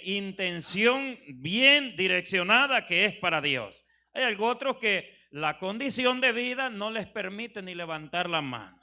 intención bien direccionada que es para Dios. Hay algo otros que la condición de vida no les permite ni levantar la mano.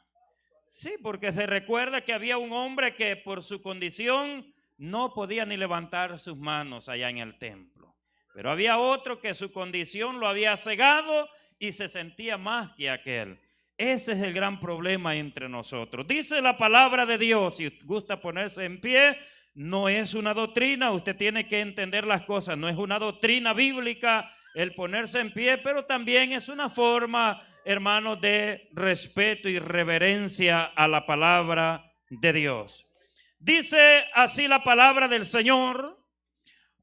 Sí, porque se recuerda que había un hombre que por su condición no podía ni levantar sus manos allá en el templo. Pero había otro que su condición lo había cegado y se sentía más que aquel. Ese es el gran problema entre nosotros. Dice la palabra de Dios, si gusta ponerse en pie, no es una doctrina, usted tiene que entender las cosas, no es una doctrina bíblica el ponerse en pie, pero también es una forma, hermanos, de respeto y reverencia a la palabra de Dios. Dice así la palabra del Señor: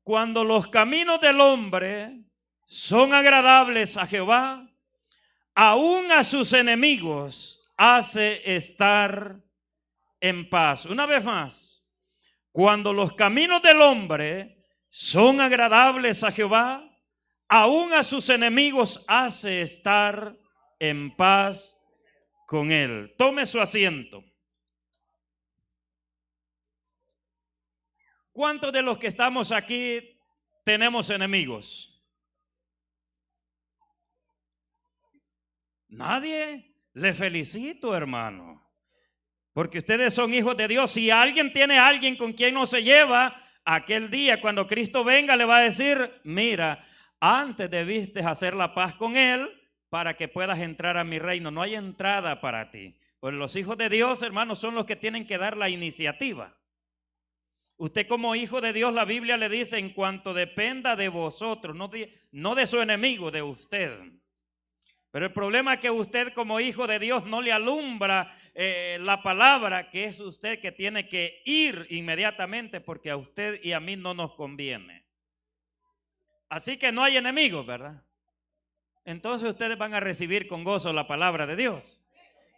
cuando los caminos del hombre son agradables a Jehová, aún a sus enemigos hace estar en paz. Una vez más, cuando los caminos del hombre son agradables a Jehová, aún a sus enemigos hace estar en paz con él. Tome su asiento. ¿Cuántos de los que estamos aquí tenemos enemigos? Nadie. Le felicito, hermano, porque ustedes son hijos de Dios. Si alguien tiene a alguien con quien no se lleva, aquel día cuando Cristo venga le va a decir: mira, antes debiste hacer la paz con él para que puedas entrar a mi reino. No hay entrada para ti. Pues los hijos de Dios, hermanos, son los que tienen que dar la iniciativa. Usted como hijo de Dios, la Biblia le dice: en cuanto dependa de vosotros, no de su enemigo, de usted. Pero el problema es que usted como hijo de Dios no le alumbra la palabra, que es usted que tiene que ir inmediatamente, porque a usted y a mí no nos conviene. Así que no hay enemigos, ¿verdad? Entonces ustedes van a recibir con gozo la palabra de Dios.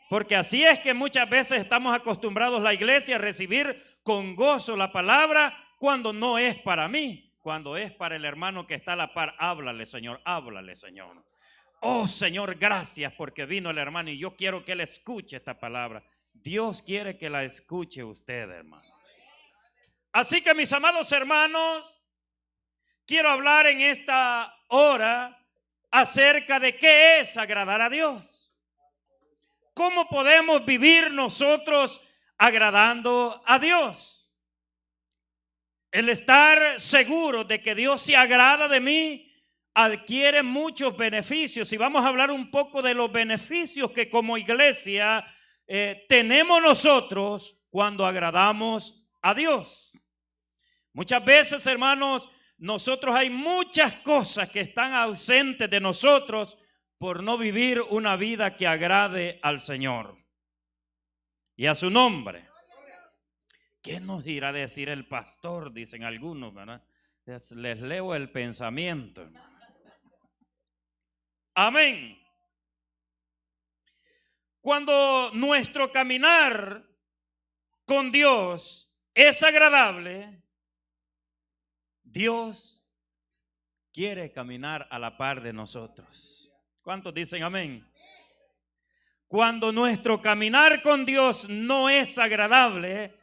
Porque así es que muchas veces estamos acostumbrados la iglesia a recibir con gozo la palabra cuando no es para mí, cuando es para el hermano que está a la par. Háblale, Señor, háblale, Señor. Oh, Señor, gracias porque vino el hermano y yo quiero que él escuche esta palabra. Dios quiere que la escuche usted, hermano. Así que, mis amados hermanos, quiero hablar en esta hora acerca de qué es agradar a Dios. ¿Cómo podemos vivir nosotros agradando a Dios? El estar seguro de que Dios se agrada de mí adquiere muchos beneficios. Y vamos a hablar un poco de los beneficios que como iglesia tenemos nosotros cuando agradamos a Dios. Muchas veces, hermanos, nosotros hay muchas cosas que están ausentes de nosotros por no vivir una vida que agrade al Señor y a su nombre. ¿Qué nos irá a decir el pastor? Dicen algunos, ¿verdad? Les leo el pensamiento. Amén. Cuando nuestro caminar con Dios es agradable, Dios quiere caminar a la par de nosotros. ¿Cuántos dicen amén? Cuando nuestro caminar con Dios no es agradable,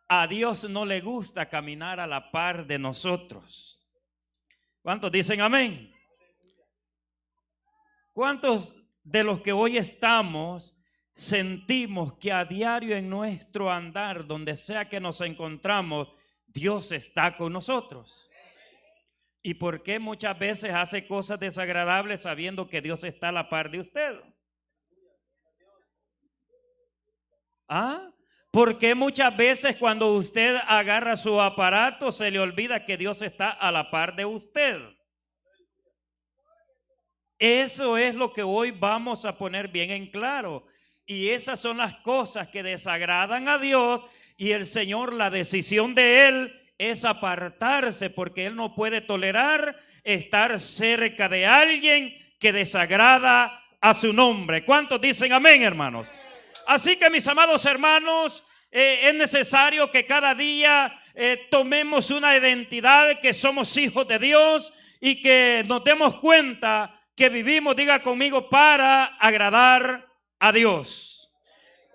a Dios no le gusta caminar a la par de nosotros. ¿Cuántos dicen amén? ¿Cuántos de los que hoy estamos sentimos que a diario en nuestro andar, donde sea que nos encontramos, Dios está con nosotros? ¿Y por qué muchas veces hace cosas desagradables sabiendo que Dios está a la par de usted? ¿Ah? ¿Por qué muchas veces cuando usted agarra su aparato se le olvida que Dios está a la par de usted? Eso es lo que hoy vamos a poner bien en claro. Y esas son las cosas que desagradan a Dios. Y el Señor, la decisión de Él es apartarse, porque Él no puede tolerar estar cerca de alguien que desagrada a su nombre. ¿Cuántos dicen amén, hermanos? Así que, mis amados hermanos, es necesario que cada día tomemos una identidad que somos hijos de Dios y que nos demos cuenta que vivimos, diga conmigo, para agradar a Dios.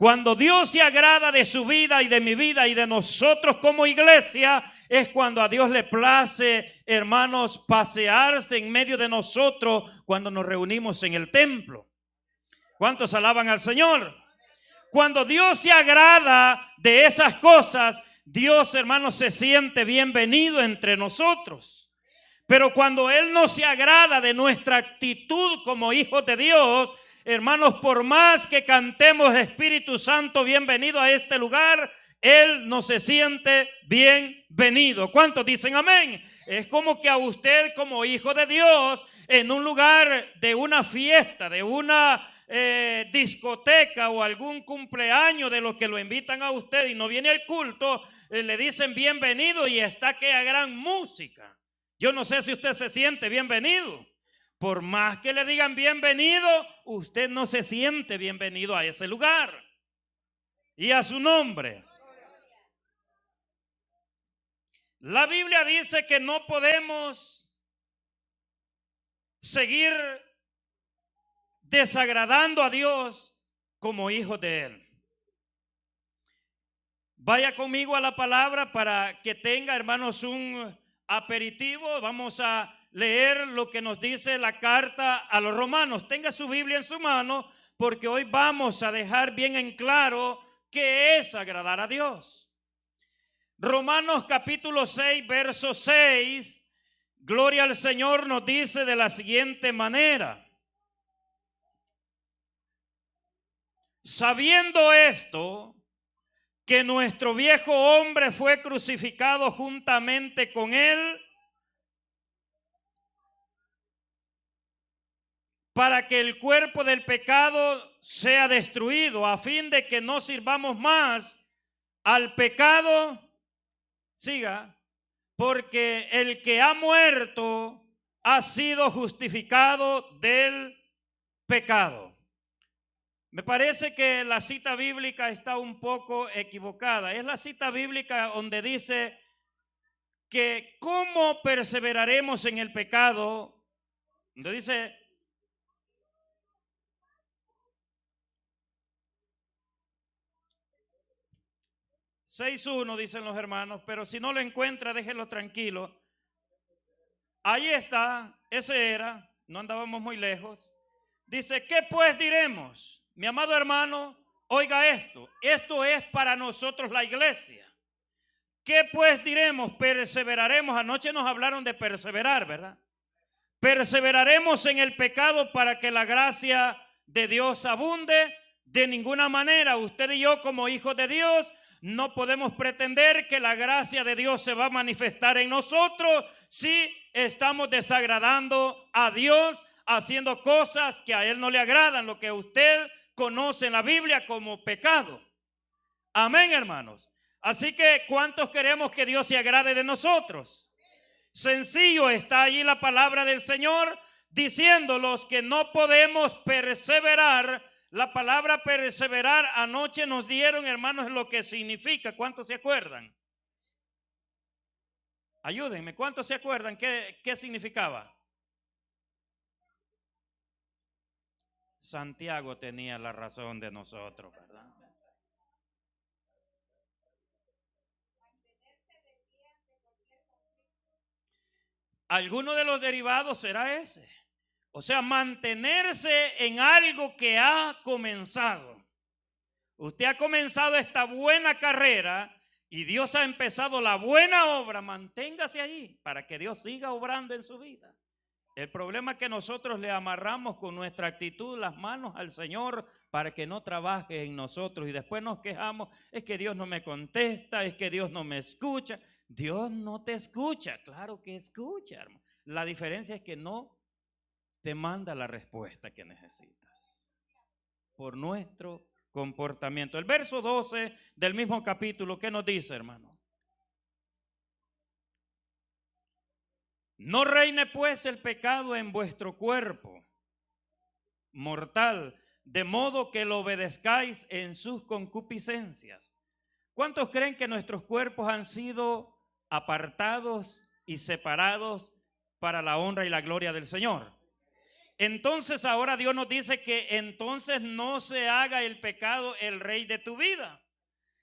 Cuando Dios se agrada de su vida y de mi vida y de nosotros como iglesia, es cuando a Dios le place, hermanos, pasearse en medio de nosotros cuando nos reunimos en el templo. ¿Cuántos alaban al Señor? Cuando Dios se agrada de esas cosas, Dios, hermanos, se siente bienvenido entre nosotros. Pero cuando Él no se agrada de nuestra actitud como hijos de Dios, hermanos, por más que cantemos Espíritu Santo, bienvenido a este lugar, Él no se siente bienvenido. ¿Cuántos dicen amén? Es como que a usted como hijo de Dios, en un lugar de una fiesta, de una discoteca o algún cumpleaños de los que lo invitan a usted y no viene al culto, le dicen bienvenido y está que a gran música. Yo no sé si usted se siente bienvenido. Por más que le digan bienvenido, usted no se siente bienvenido a ese lugar y a su nombre. La Biblia dice que no podemos seguir desagradando a Dios como hijos de Él. Vaya conmigo a la palabra para que tenga, hermanos, un aperitivo. Vamos a leer lo que nos dice la carta a los romanos. Tenga su Biblia en su mano, porque hoy vamos a dejar bien en claro qué es agradar a Dios. Romanos capítulo 6, verso 6, gloria al Señor, nos dice de la siguiente manera: sabiendo esto, que nuestro viejo hombre fue crucificado juntamente con Él, para que el cuerpo del pecado sea destruido, a fin de que no sirvamos más al pecado. Siga, porque el que ha muerto ha sido justificado del pecado. Me parece que la cita bíblica está un poco equivocada. Es la cita bíblica donde dice que cómo perseveraremos en el pecado. Donde dice 6:1, dicen los hermanos, pero si no lo encuentra, déjelo tranquilo. Ahí está, ese era, no andábamos muy lejos. Dice, ¿qué pues diremos? Mi amado hermano, oiga esto es para nosotros la iglesia. ¿Qué pues diremos? Perseveraremos. Anoche nos hablaron de perseverar, ¿verdad? Perseveraremos en el pecado para que la gracia de Dios abunde. De ninguna manera, usted y yo como hijos de Dios no podemos pretender que la gracia de Dios se va a manifestar en nosotros si estamos desagradando a Dios, haciendo cosas que a Él no le agradan, lo que usted conoce en la Biblia como pecado. Amén, hermanos. Así que ¿cuántos queremos que Dios se agrade de nosotros? Sencillo, está allí la palabra del Señor diciéndolos que no podemos perseverar. La palabra perseverar, anoche nos dieron, hermanos, lo que significa. ¿Cuántos se acuerdan? Ayúdenme, ¿cuántos se acuerdan qué significaba? Santiago tenía la razón de nosotros, ¿verdad? Alguno de los derivados será ese. O sea, mantenerse en algo que ha comenzado. Usted ha comenzado esta buena carrera y Dios ha empezado la buena obra. Manténgase allí para que Dios siga obrando en su vida. El problema es que nosotros le amarramos con nuestra actitud las manos al Señor para que no trabaje en nosotros y después nos quejamos, es que Dios no me contesta, es que Dios no me escucha. Dios no te escucha, claro que escucha, hermano. La diferencia es que no te manda la respuesta que necesitas por nuestro comportamiento. El verso 12 del mismo capítulo, ¿qué nos dice, hermano? No reine pues el pecado en vuestro cuerpo mortal, de modo que lo obedezcáis en sus concupiscencias. ¿Cuántos creen que nuestros cuerpos han sido apartados y separados para la honra y la gloria del Señor? Entonces ahora Dios nos dice que entonces no se haga el pecado el rey de tu vida.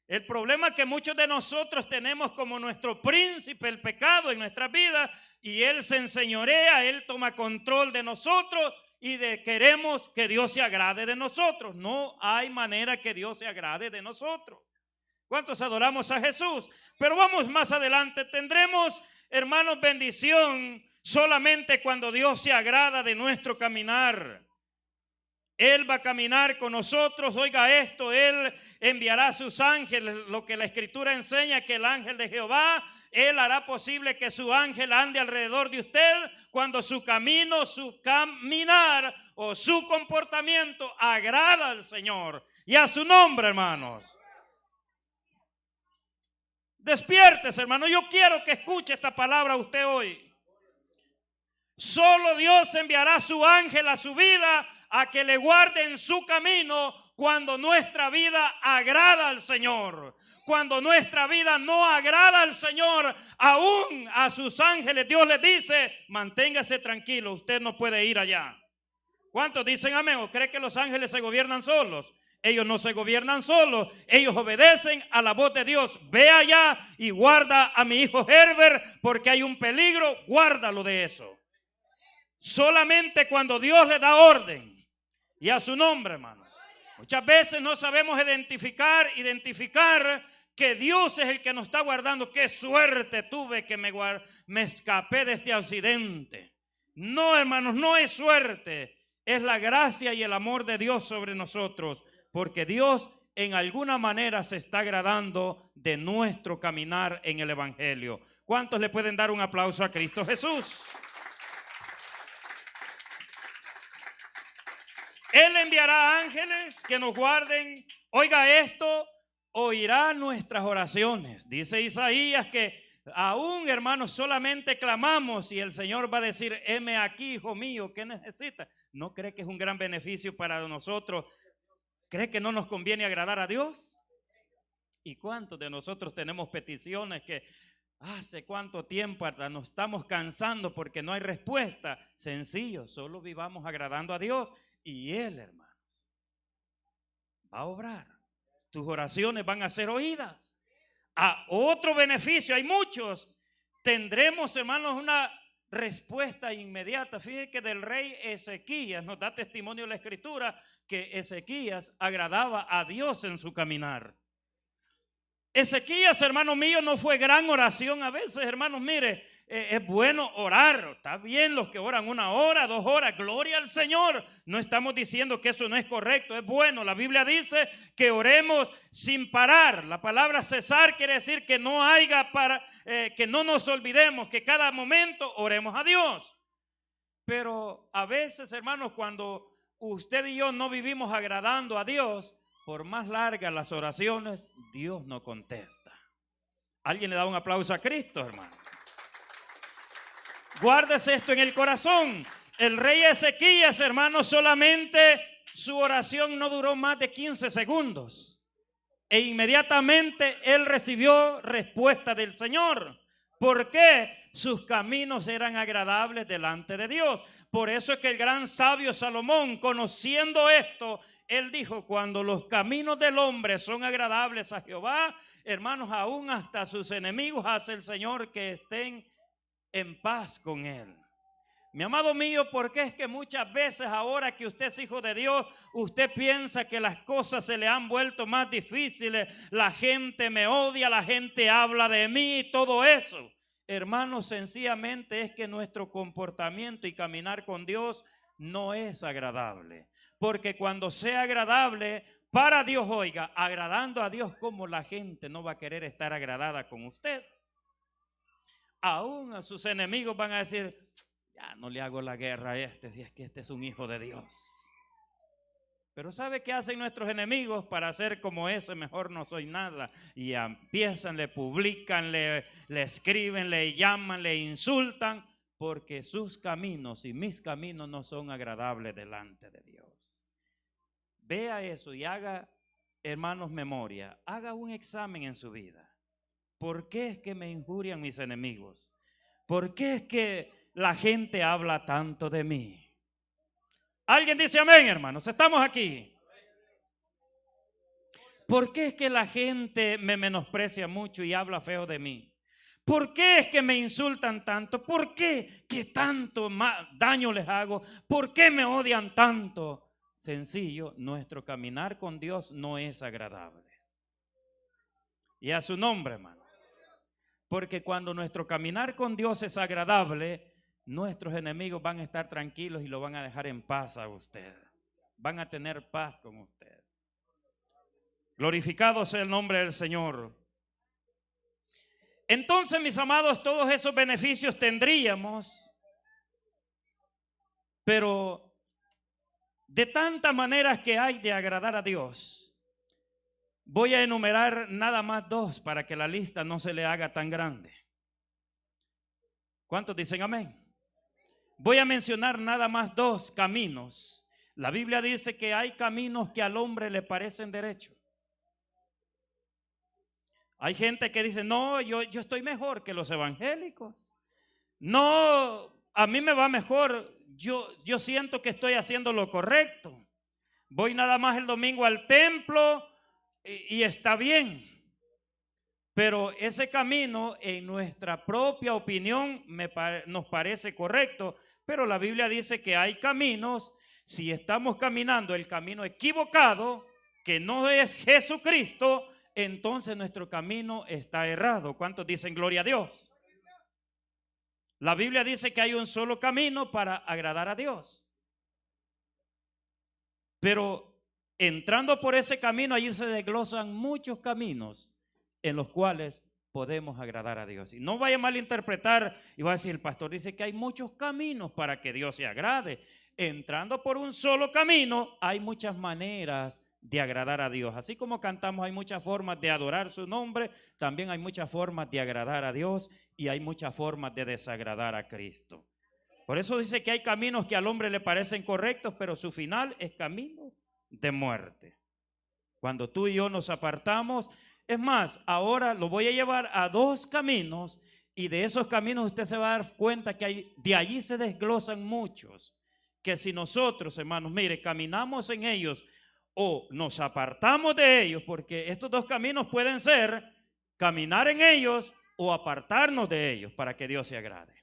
El problema que muchos de nosotros tenemos como nuestro príncipe el pecado en nuestras vidas, y él se enseñorea, él toma control de nosotros y queremos que Dios se agrade de nosotros. No hay manera que Dios se agrade de nosotros. ¿Cuántos adoramos a Jesús? Pero vamos más adelante, tendremos, hermanos, bendición solamente cuando Dios se agrada de nuestro caminar. Él va a caminar con nosotros. Oiga esto, Él enviará a sus ángeles. Lo que la Escritura enseña, que el ángel de Jehová, Él hará posible que su ángel ande alrededor de usted cuando su camino, su caminar o su comportamiento agrada al Señor y a su nombre, hermanos. Despiértese, hermano. Yo quiero que escuche esta palabra usted hoy. Solo Dios enviará su ángel a su vida a que le guarde en su camino cuando nuestra vida agrada al Señor. Cuando nuestra vida no agrada al Señor, aún a sus ángeles Dios les dice: manténgase tranquilo, usted no puede ir allá. ¿Cuántos dicen amén? ¿O cree que los ángeles se gobiernan solos? Ellos no se gobiernan solos, ellos obedecen a la voz de Dios. Ve allá y guarda a mi hijo Herbert porque hay un peligro, guárdalo de eso. Solamente cuando Dios le da orden y a su nombre, hermano. Muchas veces no sabemos identificar que Dios es el que nos está guardando. Qué suerte tuve que me escapé de este accidente. No, hermanos, no es suerte. Es la gracia y el amor de Dios sobre nosotros, porque Dios en alguna manera se está agradando de nuestro caminar en el Evangelio. ¿Cuántos le pueden dar un aplauso a Cristo Jesús? Él enviará ángeles que nos guarden. Oiga esto, oirá nuestras oraciones. Dice Isaías que aún, hermanos, solamente clamamos y el Señor va a decir: heme aquí, hijo mío, ¿qué necesita? ¿No cree que es un gran beneficio para nosotros? ¿Cree que no nos conviene agradar a Dios? ¿Y cuántos de nosotros tenemos peticiones que hace cuánto tiempo hasta nos estamos cansando porque no hay respuesta? Sencillo, solo vivamos agradando a Dios y Él, hermanos, va a obrar. Tus oraciones van a ser oídas. A otro beneficio, hay muchos. Tendremos, hermanos, una respuesta inmediata. Fíjese que del rey Ezequías nos da testimonio la Escritura que Ezequías agradaba a Dios en su caminar. Ezequías, hermano mío, no fue gran oración. A veces, hermanos, mire, es bueno orar. Está bien los que oran 1 hora, 2 horas. Gloria al Señor. No estamos diciendo que eso no es correcto. Es bueno. La Biblia dice que oremos sin parar. La palabra cesar quiere decir que no haya que no nos olvidemos, que cada momento oremos a Dios. Pero a veces, hermanos, cuando usted y yo no vivimos agradando a Dios, por más largas las oraciones, Dios no contesta. ¿Alguien le da un aplauso a Cristo, hermano? Guárdese esto en el corazón. El rey Ezequías, hermano, solamente su oración no duró más de 15 segundos. E inmediatamente él recibió respuesta del Señor. ¿Por qué? Sus caminos eran agradables delante de Dios. Por eso es que el gran sabio Salomón, conociendo esto, él dijo: cuando los caminos del hombre son agradables a Jehová, hermanos, aún hasta sus enemigos hace el Señor que estén en paz con él. Mi amado mío, porque es que muchas veces ahora que usted es hijo de Dios, usted piensa que las cosas se le han vuelto más difíciles. La gente me odia, la gente habla de mí y todo eso. Hermanos, sencillamente es que nuestro comportamiento y caminar con Dios no es agradable. Porque cuando sea agradable para Dios, oiga, agradando a Dios, como la gente no va a querer estar agradada con usted. Aún a sus enemigos van a decir: ya no le hago la guerra a este, si es que este es un hijo de Dios. Pero ¿sabe qué hacen nuestros enemigos para hacer como ese? Mejor no soy nada. Y empiezan, le publican, le escriben, le llaman, le insultan, porque sus caminos y mis caminos no son agradables delante de Dios. Vea eso y haga, hermanos, memoria. Haga un examen en su vida. ¿Por qué es que me injurian mis enemigos? ¿Por qué es que la gente habla tanto de mí? Alguien dice amén, hermanos. Estamos aquí. ¿Por qué es que la gente me menosprecia mucho y habla feo de mí? ¿Por qué es que me insultan tanto? ¿Por qué que tanto daño les hago? ¿Por qué me odian tanto? Sencillo, nuestro caminar con Dios no es agradable. Y a su nombre, hermano. Porque cuando nuestro caminar con Dios es agradable, nuestros enemigos van a estar tranquilos y lo van a dejar en paz a usted. Van a tener paz con usted. Glorificado sea el nombre del Señor. Entonces, mis amados, todos esos beneficios tendríamos, pero de tantas maneras que hay de agradar a Dios, voy a enumerar nada más dos para que la lista no se le haga tan grande. ¿Cuántos dicen amén? Voy a mencionar nada más dos caminos. La Biblia dice que hay caminos que al hombre le parecen derechos. Hay gente que dice, no, yo estoy mejor que los evangélicos. No, a mí me va mejor. Yo siento que estoy haciendo lo correcto. Voy nada más el domingo al templo y está bien. Pero ese camino en nuestra propia opinión nos parece correcto. Pero la Biblia dice que hay caminos, si estamos caminando el camino equivocado, que no es Jesucristo, entonces nuestro camino está errado. ¿Cuántos dicen gloria a Dios? La Biblia dice que hay un solo camino para agradar a Dios. Pero entrando por ese camino, allí se desglosan muchos caminos en los cuales podemos agradar a Dios. Y no vaya a malinterpretar y va a decir, el pastor dice que hay muchos caminos para que Dios se agrade. Entrando por un solo camino, hay muchas maneras de agradar a Dios. Así como cantamos, hay muchas formas de adorar su nombre, también hay muchas formas de agradar a Dios y hay muchas formas de desagradar a Cristo. Por eso dice que hay caminos que al hombre le parecen correctos, pero su final es camino de muerte. Cuando tú y yo nos apartamos, es más, ahora lo voy a llevar a dos caminos y de esos caminos usted se va a dar cuenta que de allí se desglosan muchos. Que si nosotros, hermanos, mire, caminamos en ellos o nos apartamos de ellos, porque estos dos caminos pueden ser caminar en ellos o apartarnos de ellos para que Dios se agrade.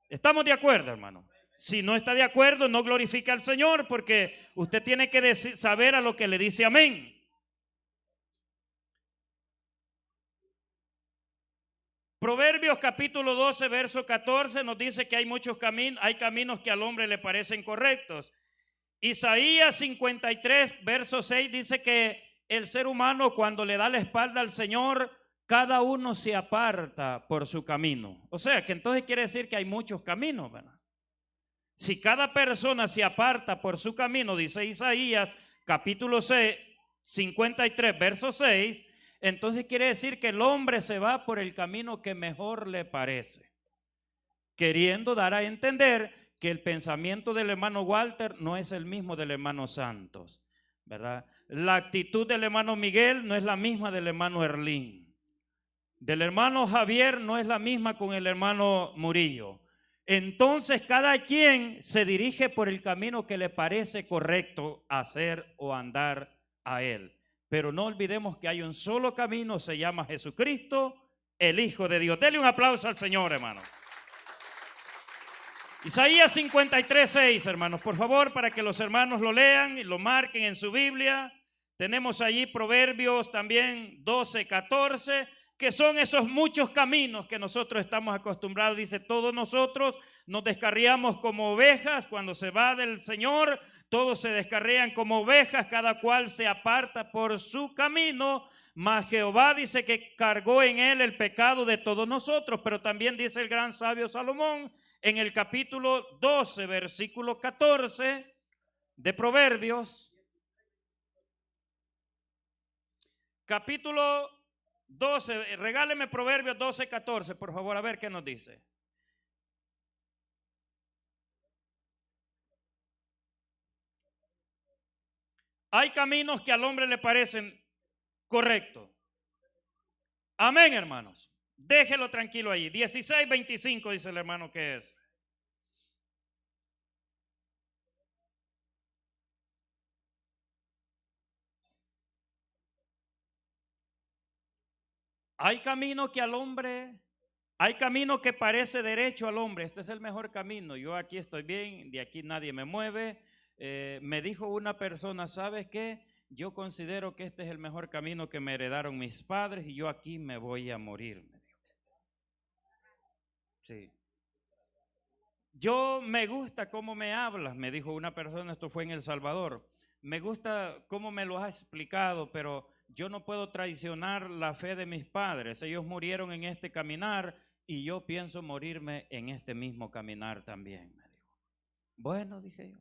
¿Estamos de acuerdo, hermano? Si no está de acuerdo, no glorifica al Señor, porque usted tiene que saber a lo que le dice amén. Proverbios capítulo 12, verso 14 nos dice que hay muchos caminos, hay caminos que al hombre le parecen correctos. Isaías 53, verso 6 dice que el ser humano cuando le da la espalda al Señor, cada uno se aparta por su camino. O sea que entonces quiere decir que hay muchos caminos, ¿verdad? Si cada persona se aparta por su camino, dice Isaías capítulo 6, 53, verso 6, entonces quiere decir que el hombre se va por el camino que mejor le parece, queriendo dar a entender que el pensamiento del hermano Walter no es el mismo del hermano Santos, ¿verdad? La actitud del hermano Miguel no es la misma del hermano Erlín. Del hermano Javier no es la misma con el hermano Murillo. Entonces cada quien se dirige por el camino que le parece correcto hacer o andar a él. Pero no olvidemos que hay un solo camino, se llama Jesucristo, el Hijo de Dios. Denle un aplauso al Señor, hermano. Isaías 53, 6, hermanos, por favor, para que los hermanos lo lean y lo marquen en su Biblia. Tenemos allí Proverbios también 12, 14, que son esos muchos caminos que nosotros estamos acostumbrados. Dice, todos nosotros nos descarriamos como ovejas cuando se va del Señor. Todos se descarrían como ovejas, cada cual se aparta por su camino. Mas Jehová dice que cargó en él el pecado de todos nosotros. Pero también dice el gran sabio Salomón en el capítulo 12, versículo 14 de Proverbios. Capítulo 12, regáleme Proverbios 12, 14, por favor, a ver qué nos dice. Hay caminos que al hombre le parecen correctos. Amén, hermanos. Déjelo tranquilo ahí. 16, 25 dice el hermano que es. Hay camino que al hombre, hay camino que parece derecho al hombre. Este es el mejor camino. Yo aquí estoy bien, de aquí nadie me mueve. Me dijo una persona, ¿sabes qué? Yo considero que este es el mejor camino que me heredaron mis padres y yo aquí me voy a morir, me dijo. Sí. Yo me gusta cómo me hablas, me dijo una persona, esto fue en El Salvador. Me gusta cómo me lo has explicado, pero yo no puedo traicionar la fe de mis padres. Ellos murieron en este caminar y yo pienso morirme en este mismo caminar también, me dijo. Bueno, dije yo.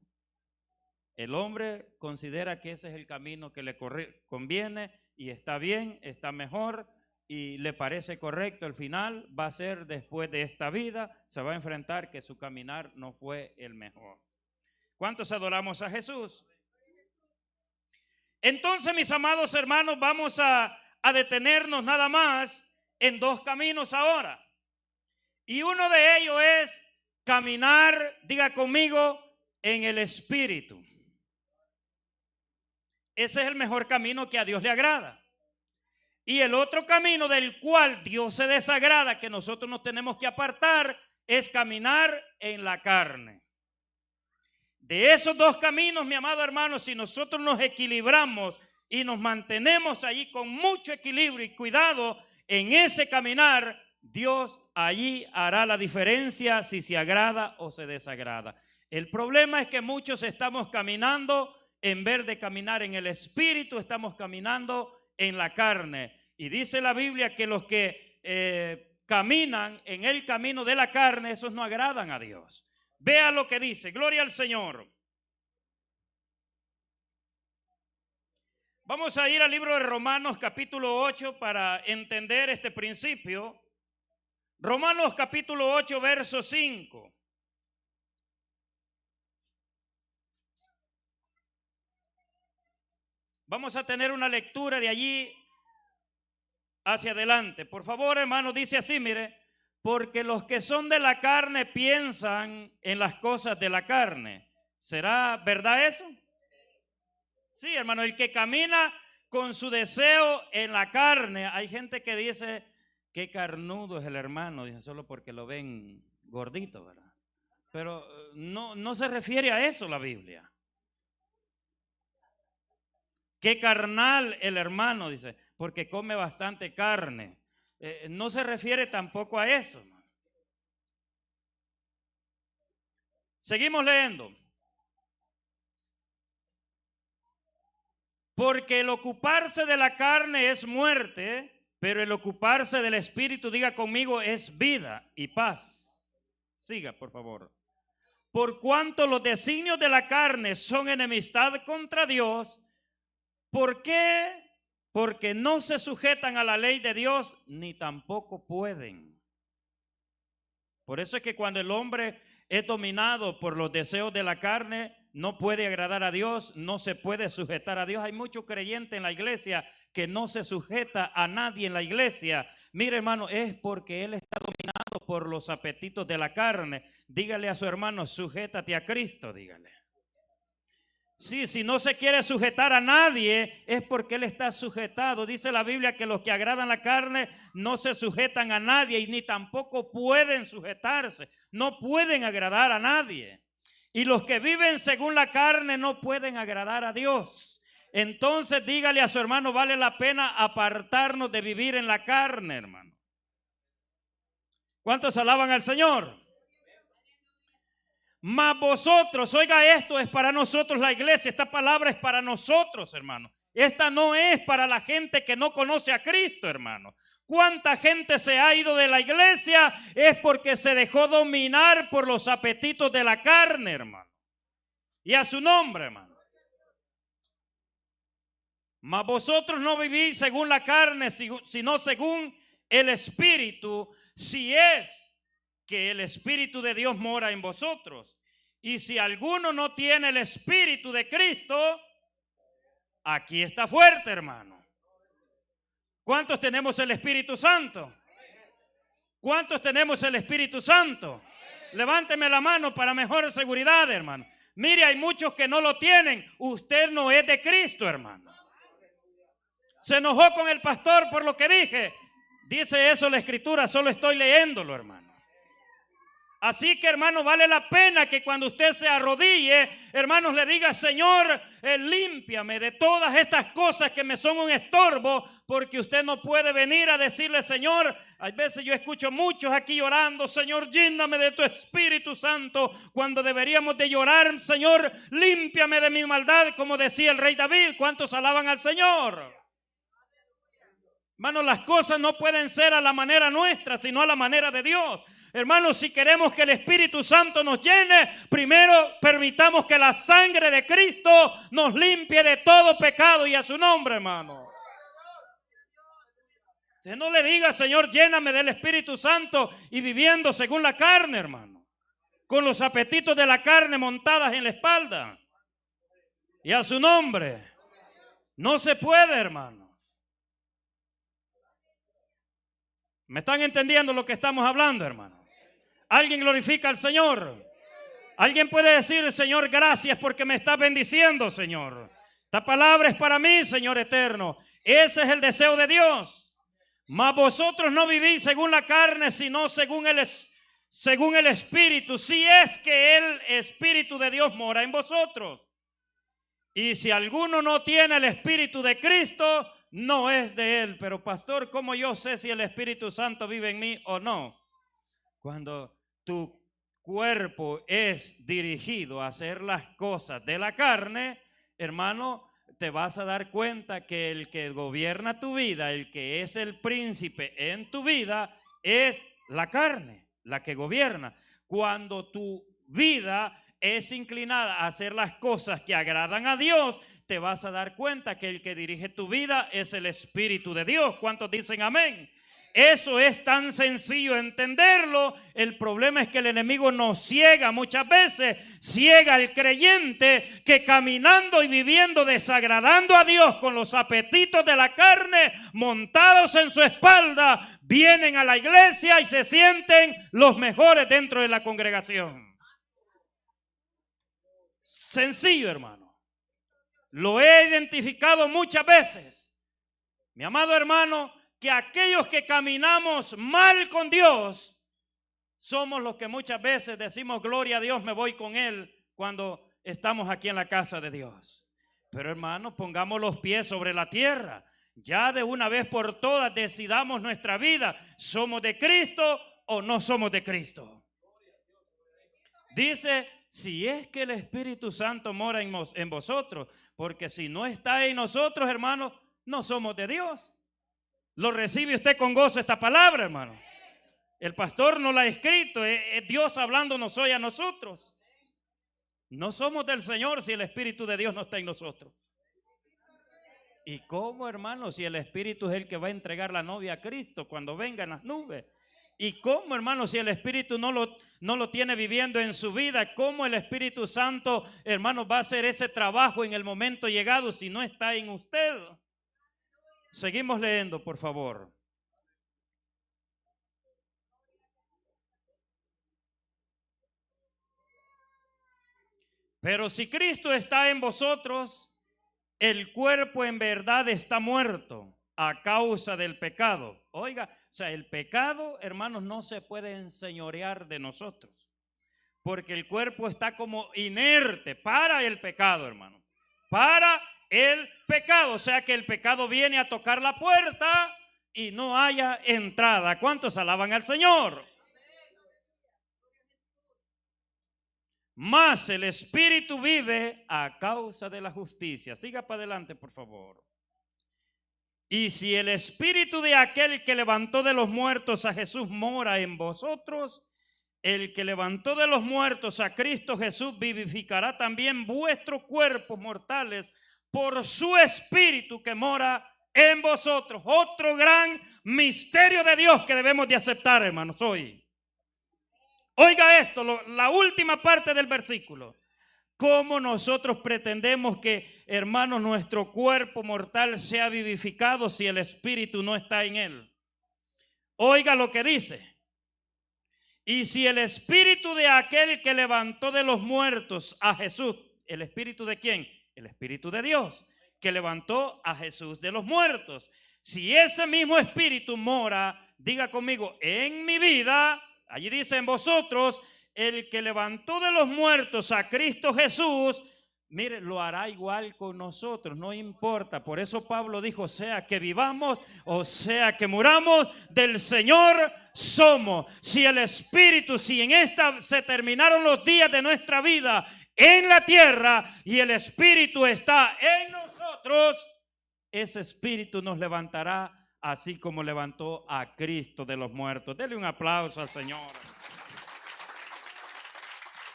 El hombre considera que ese es el camino que le conviene y está bien, está mejor y le parece correcto. El final va a ser después de esta vida, se va a enfrentar que su caminar no fue el mejor. ¿Cuántos adoramos a Jesús? Entonces, mis amados hermanos, vamos a detenernos nada más en dos caminos ahora. Y uno de ellos es caminar, diga conmigo, en el Espíritu. Ese es el mejor camino que a Dios le agrada. Y el otro camino del cual Dios se desagrada, que nosotros nos tenemos que apartar, es caminar en la carne. De esos dos caminos, mi amado hermano, si nosotros nos equilibramos y nos mantenemos allí con mucho equilibrio y cuidado en ese caminar, Dios allí hará la diferencia si se agrada o se desagrada. El problema es que muchos estamos caminando, en vez de caminar en el Espíritu, estamos caminando en la carne. Y dice la Biblia que los que caminan en el camino de la carne, esos no agradan a Dios. Vea lo que dice, gloria al Señor. Vamos a ir al libro de Romanos capítulo 8 para entender este principio. Romanos capítulo 8 verso 5. Vamos a tener una lectura de allí hacia adelante. Por favor, hermano, dice así, mire. Porque los que son de la carne piensan en las cosas de la carne. ¿Será verdad eso? Sí, hermano, el que camina con su deseo en la carne. Hay gente que dice, qué carnudo es el hermano, dicen solo porque lo ven gordito, ¿verdad? Pero no se refiere a eso la Biblia. Qué carnal el hermano, dice, porque come bastante carne. No se refiere tampoco a eso. Seguimos leyendo. Porque el ocuparse de la carne es muerte, pero el ocuparse del Espíritu, diga conmigo, es vida y paz. Siga, por favor. Por cuanto los designios de la carne son enemistad contra Dios, ¿por qué? Porque no se sujetan a la ley de Dios, ni tampoco pueden. Por eso es que cuando el hombre es dominado por los deseos de la carne, no puede agradar a Dios, no se puede sujetar a Dios. Hay muchos creyentes en la iglesia que no se sujeta a nadie en la iglesia. Mire, hermano, es porque él está dominado por los apetitos de la carne. Dígale a su hermano, sujétate a Cristo, dígale. Sí, si no se quiere sujetar a nadie es porque él está sujetado. Dice la Biblia que los que agradan la carne no se sujetan a nadie y ni tampoco pueden sujetarse. No pueden agradar a nadie. Y los que viven según la carne no pueden agradar a Dios. Entonces dígale a su hermano, vale la pena apartarnos de vivir en la carne, hermano. ¿Cuántos alaban al Señor? Mas vosotros, oiga, esto es para nosotros la iglesia. Esta palabra es para nosotros, hermano. Esta no es para la gente que no conoce a Cristo, hermano. ¿Cuánta gente se ha ido de la iglesia? Es porque se dejó dominar por los apetitos de la carne, hermano. Y a su nombre, hermano. Mas vosotros no vivís según la carne, sino según el Espíritu, si es que el Espíritu de Dios mora en vosotros. Y si alguno no tiene el Espíritu de Cristo, aquí está fuerte, hermano. ¿Cuántos tenemos el Espíritu Santo? ¿Cuántos tenemos el Espíritu Santo? Levánteme la mano para mejor seguridad, hermano. Mire, hay muchos que no lo tienen. Usted no es de Cristo, hermano. Se enojó con el pastor por lo que dije. Dice eso la Escritura, solo estoy leyéndolo, hermano. Así que, hermano, vale la pena que cuando usted se arrodille, hermanos, le diga: Señor, límpiame de todas estas cosas que me son un estorbo, porque usted no puede venir a decirle: Señor, a veces yo escucho muchos aquí llorando: Señor, lléname de tu Espíritu Santo, cuando deberíamos de llorar: Señor, límpiame de mi maldad, como decía el rey David. ¿Cuántos alaban al Señor? Hermanos, las cosas no pueden ser a la manera nuestra, sino a la manera de Dios. Hermanos, si queremos que el Espíritu Santo nos llene, primero permitamos que la sangre de Cristo nos limpie de todo pecado, y a su nombre, hermano. Usted no le diga: Señor, lléname del Espíritu Santo, y viviendo según la carne, hermano, con los apetitos de la carne montadas en la espalda. Y a su nombre. No se puede, hermano. ¿Me están entendiendo lo que estamos hablando, hermano? ¿Alguien glorifica al Señor? ¿Alguien puede decir: Señor, gracias porque me estás bendiciendo, Señor? Esta palabra es para mí, Señor eterno. Ese es el deseo de Dios. Mas vosotros no vivís según la carne, sino según el Espíritu, si es que el Espíritu de Dios mora en vosotros. Y si alguno no tiene el Espíritu de Cristo, no es de él. Pero pastor, ¿cómo yo sé si el Espíritu Santo vive en mí o no? Cuando tu cuerpo es dirigido a hacer las cosas de la carne, hermano, te vas a dar cuenta que el que gobierna tu vida, el que es el príncipe en tu vida, es la carne, la que gobierna. Cuando tu vida es inclinada a hacer las cosas que agradan a Dios, te vas a dar cuenta que el que dirige tu vida es el Espíritu de Dios. ¿Cuántos dicen amén? Eso es tan sencillo entenderlo. El problema es que el enemigo nos ciega muchas veces. Ciega al creyente que caminando y viviendo desagradando a Dios con los apetitos de la carne montados en su espalda, vienen a la iglesia y se sienten los mejores dentro de la congregación. Sencillo, hermano. Lo he identificado muchas veces. Mi amado hermano, que aquellos que caminamos mal con Dios somos los que muchas veces decimos: gloria a Dios, me voy con Él, cuando estamos aquí en la casa de Dios. Pero hermano, pongamos los pies sobre la tierra. Ya de una vez por todas decidamos nuestra vida. ¿Somos de Cristo o no somos de Cristo? Dice: si es que el Espíritu Santo mora en vosotros, porque si no está en nosotros, hermano, no somos de Dios. ¿Lo recibe usted con gozo esta palabra, hermano? El pastor no la ha escrito, es Dios hablándonos hoy a nosotros. No somos del Señor si el Espíritu de Dios no está en nosotros. ¿Y cómo, hermano, si el Espíritu es el que va a entregar la novia a Cristo cuando venga en las nubes? ¿Y cómo, hermano, si el Espíritu no lo tiene viviendo en su vida? ¿Cómo el Espíritu Santo, hermano, va a hacer ese trabajo en el momento llegado si no está en usted? Seguimos leyendo, por favor. Pero si Cristo está en vosotros, el cuerpo en verdad está muerto a causa del pecado. Oiga, o sea, el pecado, hermanos, no se puede enseñorear de nosotros, porque el cuerpo está como inerte para el pecado, hermano. Para el pecado, o sea que el pecado viene a tocar la puerta y no haya entrada. ¿Cuántos alaban al Señor? Mas el Espíritu vive a causa de la justicia. Siga para adelante, por favor. Y si el Espíritu de aquel que levantó de los muertos a Jesús mora en vosotros, el que levantó de los muertos a Cristo Jesús vivificará también vuestros cuerpos mortales por su Espíritu que mora en vosotros. Otro gran misterio de Dios que debemos de aceptar, hermanos, hoy. Oiga esto, la última parte del versículo. ¿Cómo nosotros pretendemos que, hermanos, nuestro cuerpo mortal sea vivificado si el Espíritu no está en él? Oiga lo que dice. Y si el Espíritu de aquel que levantó de los muertos a Jesús, ¿el Espíritu de quién? El Espíritu de Dios, que levantó a Jesús de los muertos. Si ese mismo espíritu mora, diga conmigo, en mi vida, allí dice en vosotros, el que levantó de los muertos a Cristo Jesús, mire, lo hará igual con nosotros, no importa. Por eso Pablo dijo, sea que vivamos o sea que muramos, del Señor somos. Si el Espíritu, si en esta se terminaron los días de nuestra vida en la tierra y el Espíritu está en nosotros, ese Espíritu nos levantará así como levantó a Cristo de los muertos. Dele un aplauso al Señor.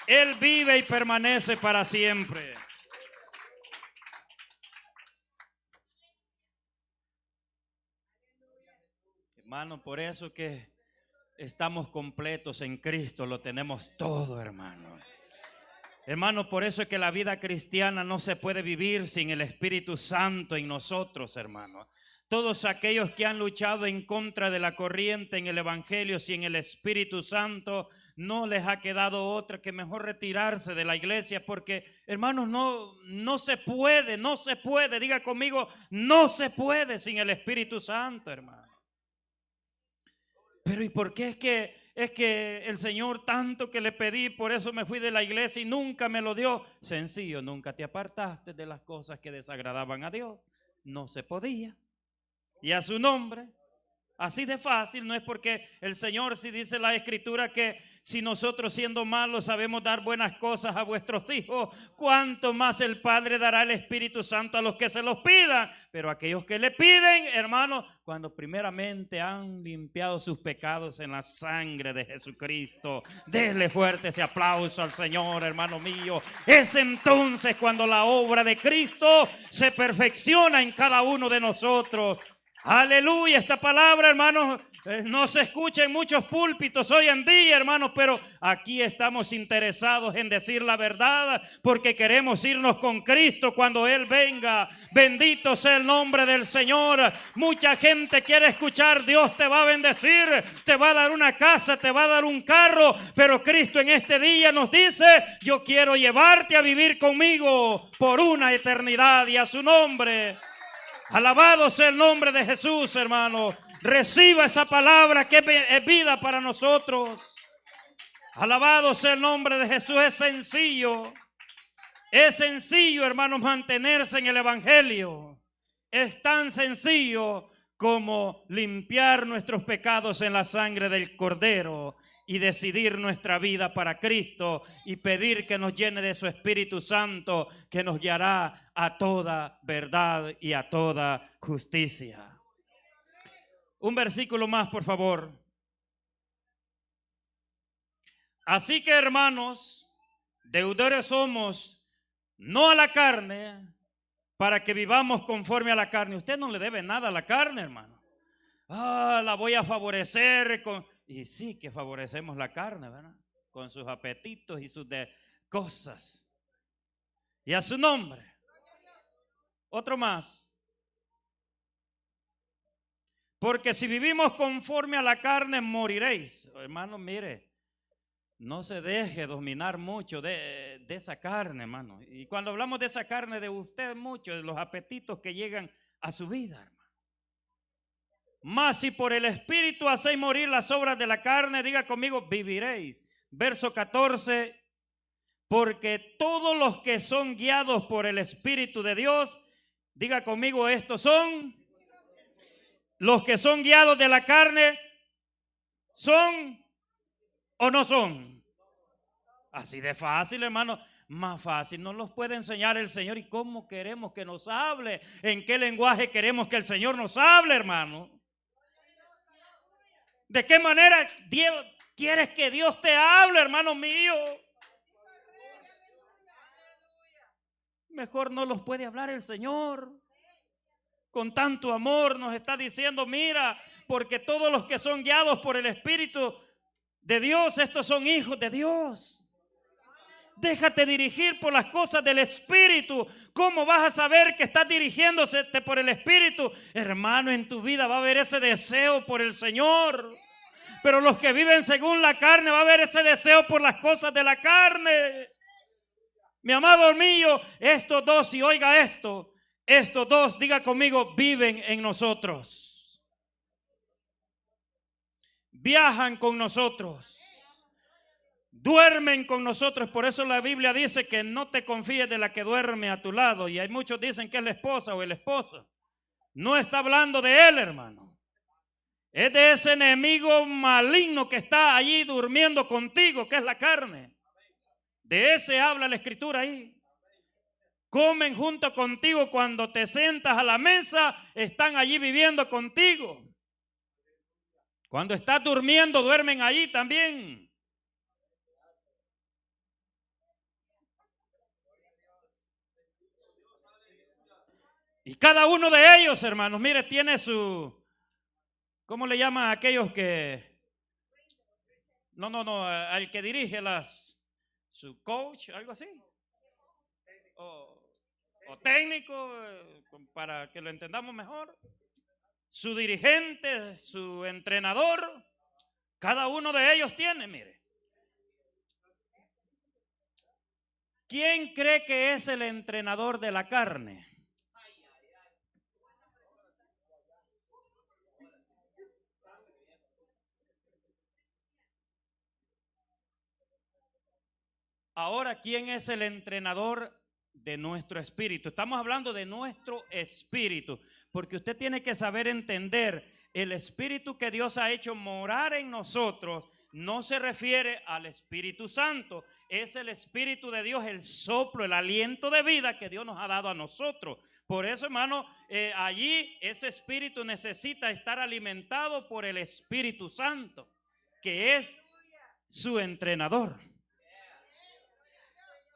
Él vive y permanece para siempre. Hermano, por eso que estamos completos en Cristo, lo tenemos todo, hermano. Hermano, por eso es que la vida cristiana no se puede vivir sin el Espíritu Santo en nosotros, hermano. Todos aquellos que han luchado en contra de la corriente en el Evangelio, sin el Espíritu Santo, no les ha quedado otra que mejor retirarse de la iglesia, porque, hermanos, no se puede, diga conmigo, no se puede sin el Espíritu Santo, hermano. Pero ¿y por qué es que el Señor tanto que le pedí, por eso me fui de la iglesia y nunca me lo dio? Sencillo, nunca te apartaste de las cosas que desagradaban a Dios. No se podía. Y a su nombre, así de fácil. No es porque el Señor, si dice la Escritura que si nosotros siendo malos sabemos dar buenas cosas a vuestros hijos, cuánto más el Padre dará el Espíritu Santo a los que se los pidan. Pero aquellos que le piden, hermanos, cuando primeramente han limpiado sus pecados en la sangre de Jesucristo, denle fuerte ese aplauso al Señor, hermano mío. Es entonces cuando la obra de Cristo se perfecciona en cada uno de nosotros. Aleluya. Esta palabra, hermanos, no se escucha en muchos púlpitos hoy en día, hermanos, pero aquí estamos interesados en decir la verdad porque queremos irnos con Cristo cuando Él venga. Bendito sea el nombre del Señor. Mucha gente quiere escuchar: Dios te va a bendecir, te va a dar una casa, te va a dar un carro, pero Cristo en este día nos dice: yo quiero llevarte a vivir conmigo por una eternidad. Y a su nombre, alabado sea el nombre de Jesús, hermano. Reciba esa palabra que es vida para nosotros. Alabado sea el nombre de Jesús. Es sencillo, hermanos, mantenerse en el Evangelio. Es tan sencillo como limpiar nuestros pecados en la sangre del Cordero y decidir nuestra vida para Cristo y pedir que nos llene de su Espíritu Santo, que nos guiará a toda verdad y a toda justicia. Un versículo más, por favor. Así que, hermanos, deudores somos, no a la carne, para que vivamos conforme a la carne. Usted no le debe nada a la carne, hermano. La voy a favorecer con... Y sí que favorecemos la carne, ¿verdad? Con sus apetitos y sus cosas. Y a su nombre. Otro más. Porque si vivimos conforme a la carne, moriréis. Hermano, mire, no se deje dominar mucho de esa carne, hermano. Y cuando hablamos de esa carne, de usted mucho, de los apetitos que llegan a su vida, hermano. Mas si por el Espíritu hacéis morir las obras de la carne, diga conmigo, viviréis. Verso 14, porque todos los que son guiados por el Espíritu de Dios, diga conmigo, estos son... Los que son guiados de la carne, ¿son o no son? Así de fácil, hermano. Más fácil nos los puede enseñar el Señor. ¿Y cómo queremos que nos hable? ¿En qué lenguaje queremos que el Señor nos hable, hermano? ¿De qué manera quieres que Dios te hable, hermano mío? Mejor no los puede hablar el Señor. Con tanto amor nos está diciendo: mira, porque todos los que son guiados por el Espíritu de Dios, estos son hijos de Dios. Déjate dirigir por las cosas del Espíritu. ¿Cómo vas a saber que estás dirigiéndose por el Espíritu? Hermano, en tu vida va a haber ese deseo por el Señor. Pero los que viven según la carne, va a haber ese deseo por las cosas de la carne. Mi amado mío, estos dos, y oiga esto, estos dos, diga conmigo, viven en nosotros. Viajan con nosotros. Duermen con nosotros. Por eso la Biblia dice que no te confíes de la que duerme a tu lado. Y hay muchos dicen que es la esposa o el esposo. No está hablando de él, hermano. Es de ese enemigo maligno que está allí durmiendo contigo, que es la carne. De ese habla la escritura ahí. Comen junto contigo cuando te sientas a la mesa, están allí viviendo contigo. Cuando estás durmiendo, duermen allí también. Y cada uno de ellos, hermanos, mire, tiene su, ¿cómo le llaman a aquellos que, al que dirige su coach, algo así? O técnico, para que lo entendamos mejor. Su dirigente, su entrenador, cada uno de ellos tiene, mire. ¿Quién cree que es el entrenador de la carne? Ahora, ¿quién es el entrenador de nuestro espíritu? Estamos hablando de nuestro espíritu, porque usted tiene que saber entender, el espíritu que Dios ha hecho morar en nosotros no se refiere al Espíritu Santo, es el Espíritu de Dios, el soplo, el aliento de vida que Dios nos ha dado a nosotros. Por eso, hermano, allí ese espíritu necesita estar alimentado por el Espíritu Santo, que es su entrenador.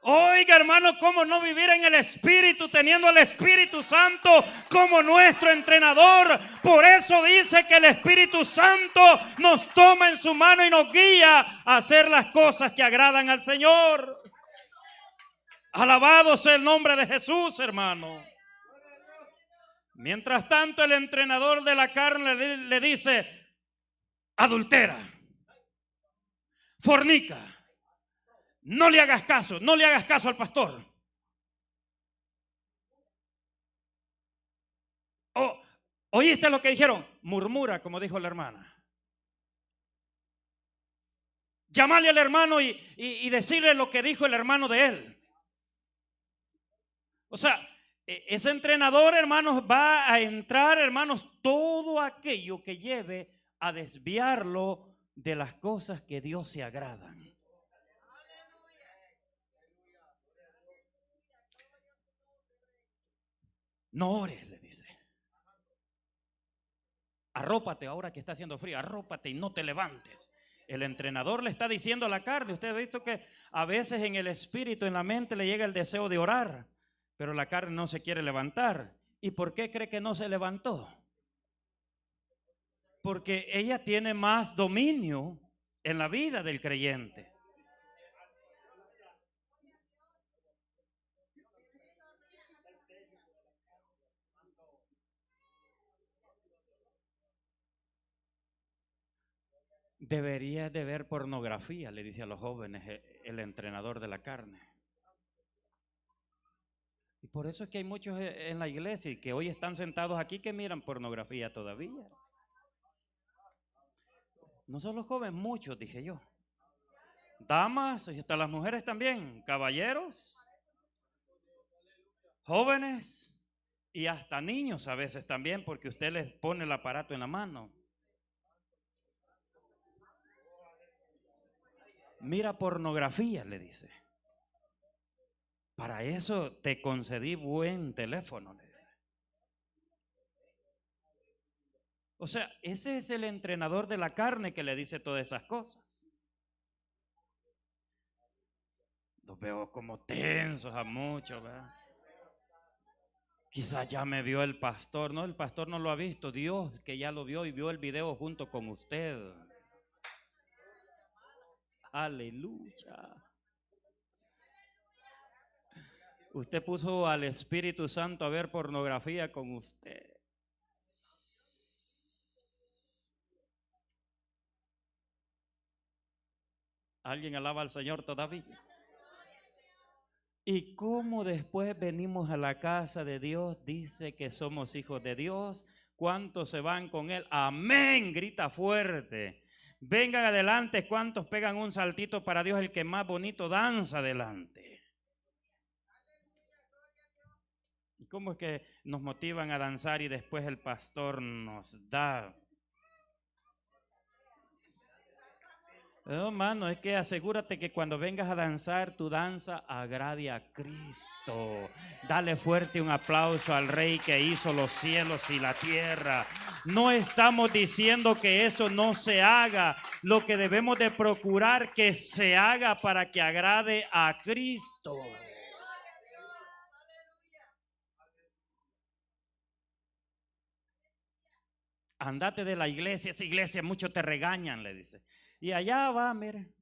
Oiga, hermano, ¿cómo no vivir en el Espíritu teniendo al Espíritu Santo como nuestro entrenador? Por eso dice que el Espíritu Santo nos toma en su mano y nos guía a hacer las cosas que agradan al Señor. Alabado sea el nombre de Jesús, hermano. Mientras tanto, el entrenador de la carne le dice: adultera, fornica. No le hagas caso, no le hagas caso al pastor. ¿Oíste lo que dijeron? Murmura, como dijo la hermana. Llámale al hermano y decirle lo que dijo el hermano de él. O sea, ese entrenador, hermanos, va a entrar, hermanos, todo aquello que lleve a desviarlo de las cosas que Dios se agradan. No ores, le dice. Arrópate ahora que está haciendo frío, arrópate y no te levantes. El entrenador le está diciendo a la carne. Usted ha visto que a veces en el espíritu, en la mente le llega el deseo de orar, pero la carne no se quiere levantar. ¿Y por qué cree que no se levantó? Porque ella tiene más dominio en la vida del creyente. Deberías de ver pornografía, le dice a los jóvenes el entrenador de la carne. Y por eso es que hay muchos en la iglesia y que hoy están sentados aquí que miran pornografía todavía. No solo jóvenes, muchos, dije yo. Damas y hasta las mujeres también, caballeros, jóvenes y hasta niños a veces también, porque usted les pone el aparato en la mano. Mira pornografía, le dice. Para eso te concedí buen teléfono, le dice. O sea, ese es el entrenador de la carne que le dice todas esas cosas. Los veo como tensos a muchos, ¿verdad? Quizás ya me vio el pastor. No, el pastor no lo ha visto. Dios que ya lo vio y vio el video junto con usted. Aleluya. Usted puso al Espíritu Santo a ver pornografía con usted. ¿Alguien alaba al Señor todavía? Y como después venimos a la casa de Dios, dice que somos hijos de Dios. ¿Cuántos se van con Él? Amén, grita fuerte. Vengan adelante, ¿cuántos pegan un saltito para Dios? El que más bonito danza adelante. ¿Y cómo es que nos motivan a danzar y después el pastor nos da? No, hermano, es que asegúrate que cuando vengas a danzar, tu danza agrade a Cristo. Dale fuerte un aplauso al Rey que hizo los cielos y la tierra. No estamos diciendo que eso no se haga. Lo que debemos de procurar que se haga para que agrade a Cristo. Andate de la iglesia, esa iglesia muchos te regañan, le dice. Y allá va, mire,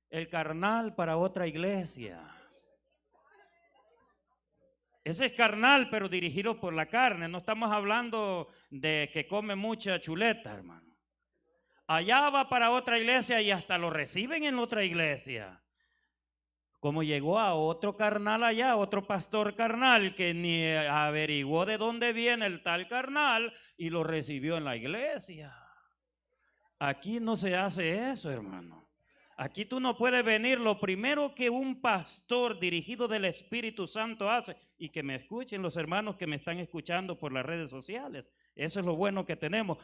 el carnal para otra iglesia. Ese es carnal, pero dirigido por la carne. No estamos hablando de que come mucha chuleta, hermano. Allá va para otra iglesia y hasta lo reciben en otra iglesia. Como llegó a otro carnal allá, otro pastor carnal que ni averiguó de dónde viene el tal carnal y lo recibió en la iglesia. Aquí no se hace eso, hermano. Aquí tú no puedes venir. Lo primero que un pastor dirigido del Espíritu Santo hace, y que me escuchen los hermanos que me están escuchando por las redes sociales, eso es lo bueno que tenemos.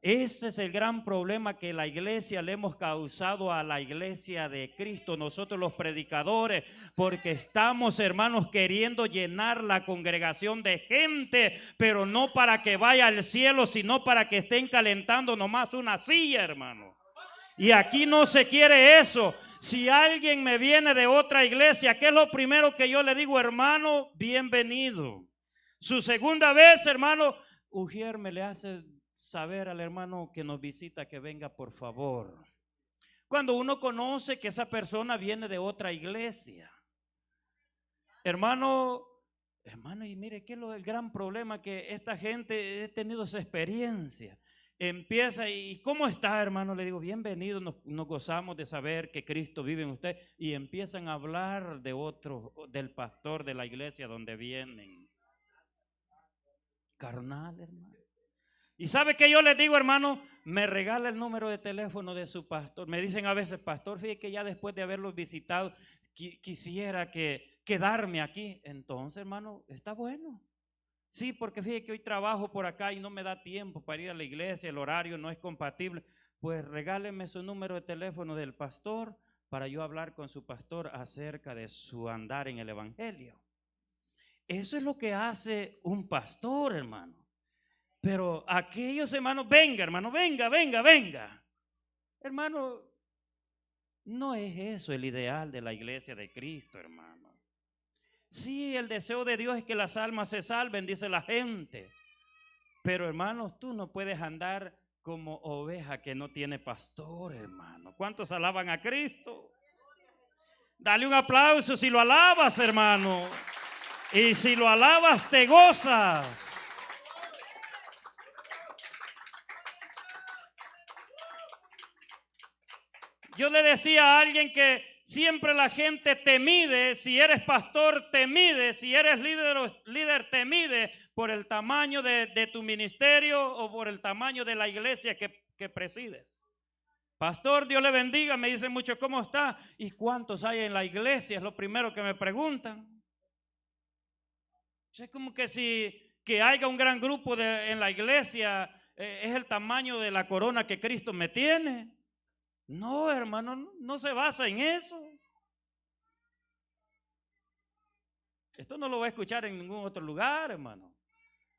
Ese es el gran problema que la iglesia le hemos causado a la iglesia de Cristo, nosotros los predicadores, porque estamos, hermanos, queriendo llenar la congregación de gente, pero no para que vaya al cielo, sino para que estén calentando nomás una silla, hermano. Y aquí no se quiere eso. Si alguien me viene de otra iglesia, ¿qué es lo primero que yo le digo? Hermano, bienvenido. Su segunda vez, hermano, Ujier me le hace saber al hermano que nos visita que venga, por favor. Cuando uno conoce que esa persona viene de otra iglesia, hermano, y mire que es el gran problema que esta gente, he tenido esa experiencia. Empieza y ¿cómo está, hermano? Le digo, bienvenido, nos gozamos de saber que Cristo vive en usted. Y empiezan a hablar de otro, del pastor de la iglesia donde vienen. Carnal, hermano. ¿Y sabe qué yo les digo, hermano? Me regala el número de teléfono de su pastor. Me dicen a veces, pastor, fíjate que ya después de haberlos visitado, quisiera quedarme aquí. Entonces, hermano, está bueno. Sí, porque fíjate que hoy trabajo por acá y no me da tiempo para ir a la iglesia, el horario no es compatible. Pues regáleme su número de teléfono del pastor para yo hablar con su pastor acerca de su andar en el evangelio. Eso es lo que hace un pastor, hermano. Pero aquellos hermanos, venga, hermano, venga. Hermano, no es eso el ideal de la iglesia de Cristo, hermano. Sí, el deseo de Dios es que las almas se salven, dice la gente. Pero hermanos, tú no puedes andar como oveja que no tiene pastor, hermano. ¿Cuántos alaban a Cristo? Dale un aplauso si lo alabas, hermano. Y si lo alabas, te gozas. Yo le decía a alguien que siempre la gente te mide, si eres pastor te mide, si eres líder te mide por el tamaño de tu ministerio o por el tamaño de la iglesia que presides. Pastor, Dios le bendiga, me dicen mucho, ¿cómo está? ¿Y cuántos hay en la iglesia? Es lo primero que me preguntan. Es como que si que haya un gran grupo en la iglesia es el tamaño de la corona que Cristo me tiene. No, hermano, no se basa en eso. Esto no lo va a escuchar en ningún otro lugar, hermano.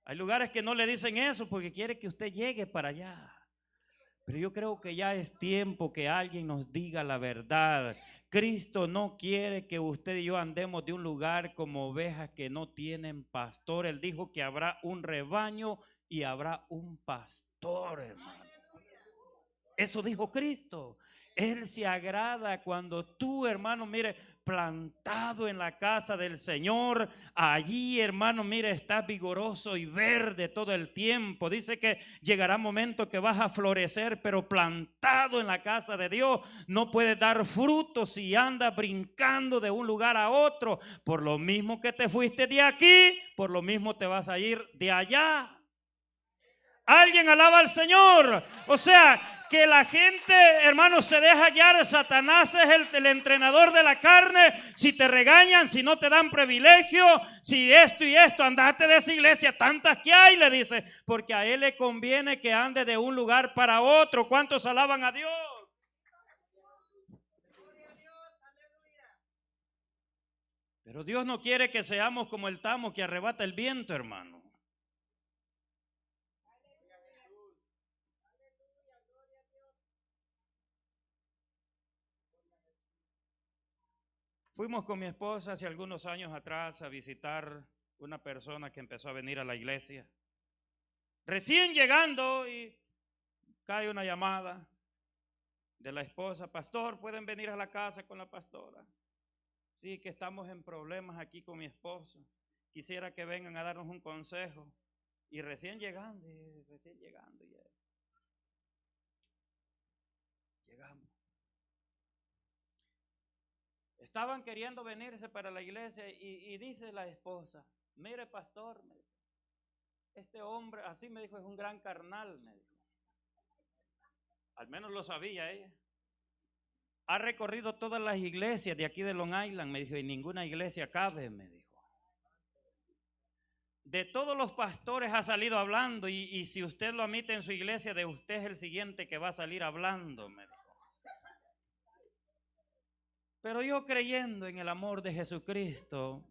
Hay lugares que no le dicen eso porque quiere que usted llegue para allá. Pero yo creo que ya es tiempo que alguien nos diga la verdad. Cristo no quiere que usted y yo andemos de un lugar como ovejas que no tienen pastor. Él dijo que habrá un rebaño y habrá un pastor, hermano. Eso dijo Cristo. Él se agrada cuando tú, hermano, mire, plantado en la casa del Señor, allí, hermano, mire, estás vigoroso y verde todo el tiempo. Dice que llegará un momento que vas a florecer, pero plantado en la casa de Dios, no puedes dar frutos si andas brincando de un lugar a otro. Por lo mismo que te fuiste de aquí, por lo mismo te vas a ir de allá. Alguien alaba al Señor. O sea, que la gente, hermanos, se deja hallar. Satanás es el entrenador de la carne. Si te regañan, si no te dan privilegio, si esto y esto, andate de esa iglesia, tantas que hay, le dice, porque a él le conviene que ande de un lugar para otro. ¿Cuántos alaban a Dios? Pero Dios no quiere que seamos como el tamo que arrebata el viento, hermano. Fuimos con mi esposa hace algunos años atrás a visitar una persona que empezó a venir a la iglesia. Recién llegando y cae una llamada de la esposa: pastor, ¿pueden venir a la casa con la pastora? Sí, que estamos en problemas aquí con mi esposo. Quisiera que vengan a darnos un consejo. Y recién llegando. Llegamos. Estaban queriendo venirse para la iglesia y dice la esposa: mire, pastor, este hombre, así me dijo, es un gran carnal, me dijo. Al menos lo sabía ella. Ha recorrido todas las iglesias de aquí de Long Island, me dijo, y ninguna iglesia cabe, me dijo. De todos los pastores ha salido hablando y si usted lo admite en su iglesia, de usted es el siguiente que va a salir hablando, me dijo. Pero yo, creyendo en el amor de Jesucristo,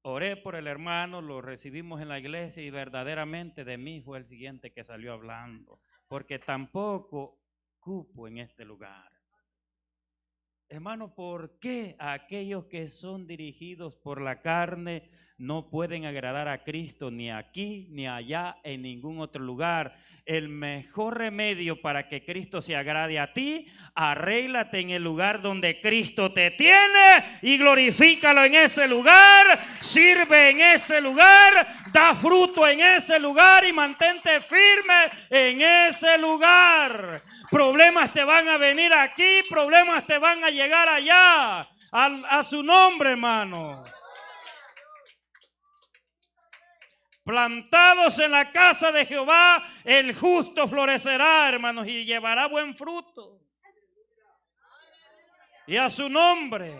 oré por el hermano, lo recibimos en la iglesia y verdaderamente de mí fue el siguiente que salió hablando, porque tampoco cupo en este lugar. Hermano, ¿por qué aquellos que son dirigidos por la carne no pueden agradar a Cristo ni aquí, ni allá, en ningún otro lugar? El mejor remedio para que Cristo se agrade a ti, arréglate en el lugar donde Cristo te tiene y glorifícalo en ese lugar, sirve en ese lugar, da fruto en ese lugar y mantente firme en ese lugar. Problemas te van a venir aquí, problemas te van a llegar allá, a su nombre, hermanos. Plantados en la casa de Jehová, el justo florecerá, hermanos, y llevará buen fruto. Y a su nombre.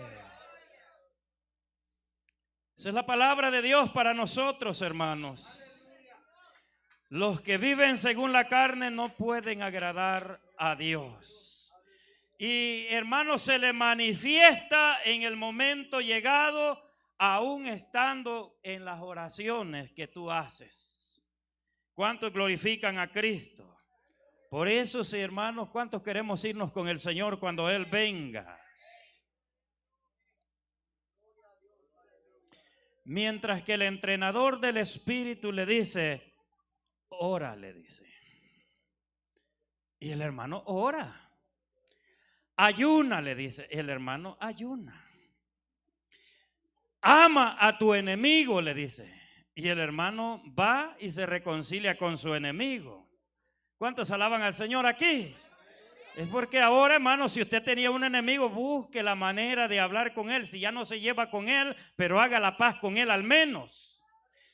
Esa es la palabra de Dios para nosotros, hermanos. Los que viven según la carne no pueden agradar a Dios. Y, hermanos, se le manifiesta en el momento llegado, aún estando en las oraciones que tú haces. ¿Cuántos glorifican a Cristo? Por eso, sí, hermanos, ¿cuántos queremos irnos con el Señor cuando Él venga? Mientras que el entrenador del Espíritu le dice: ora, le dice. Y el hermano ora. Ayuna, le dice. El hermano ayuna. Ama a tu enemigo, le dice. Y el hermano va y se reconcilia con su enemigo. ¿Cuántos alaban al Señor aquí? Es porque ahora, hermano, si usted tenía un enemigo, busque la manera de hablar con él. Si ya no se lleva con él, pero haga la paz con él al menos.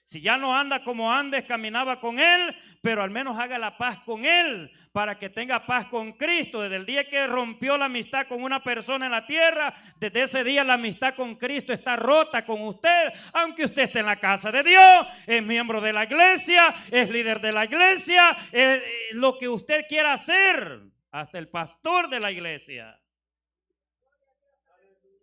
Si ya no anda como antes, caminaba con él, pero al menos haga la paz con él, para que tenga paz con Cristo. Desde el día que rompió la amistad con una persona en la tierra, desde ese día la amistad con Cristo está rota con usted, aunque usted esté en la casa de Dios, es miembro de la iglesia, es líder de la iglesia, es lo que usted quiera hacer, hasta el pastor de la iglesia.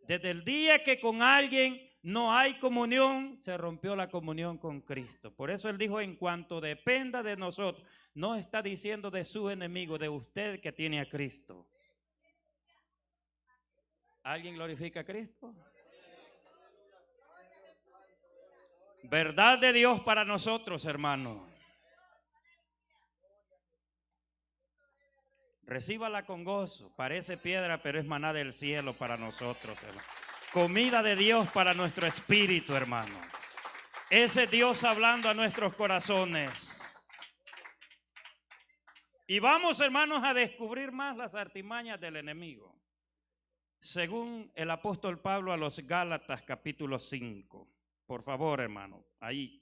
Desde el día que con alguien no hay comunión, se rompió la comunión con Cristo. Por eso Él dijo: en cuanto dependa de nosotros. No está diciendo de su enemigo, de usted que tiene a Cristo. ¿Alguien glorifica a Cristo? Verdad de Dios para nosotros, hermano. recíbala con gozo. Parece piedra, pero es maná del cielo para nosotros, hermano. Comida de Dios para nuestro espíritu, hermano. Ese Dios hablando a nuestros corazones. Y vamos, hermanos, a descubrir más las artimañas del enemigo. Según el apóstol Pablo a los Gálatas capítulo 5. Por favor, hermano, ahí.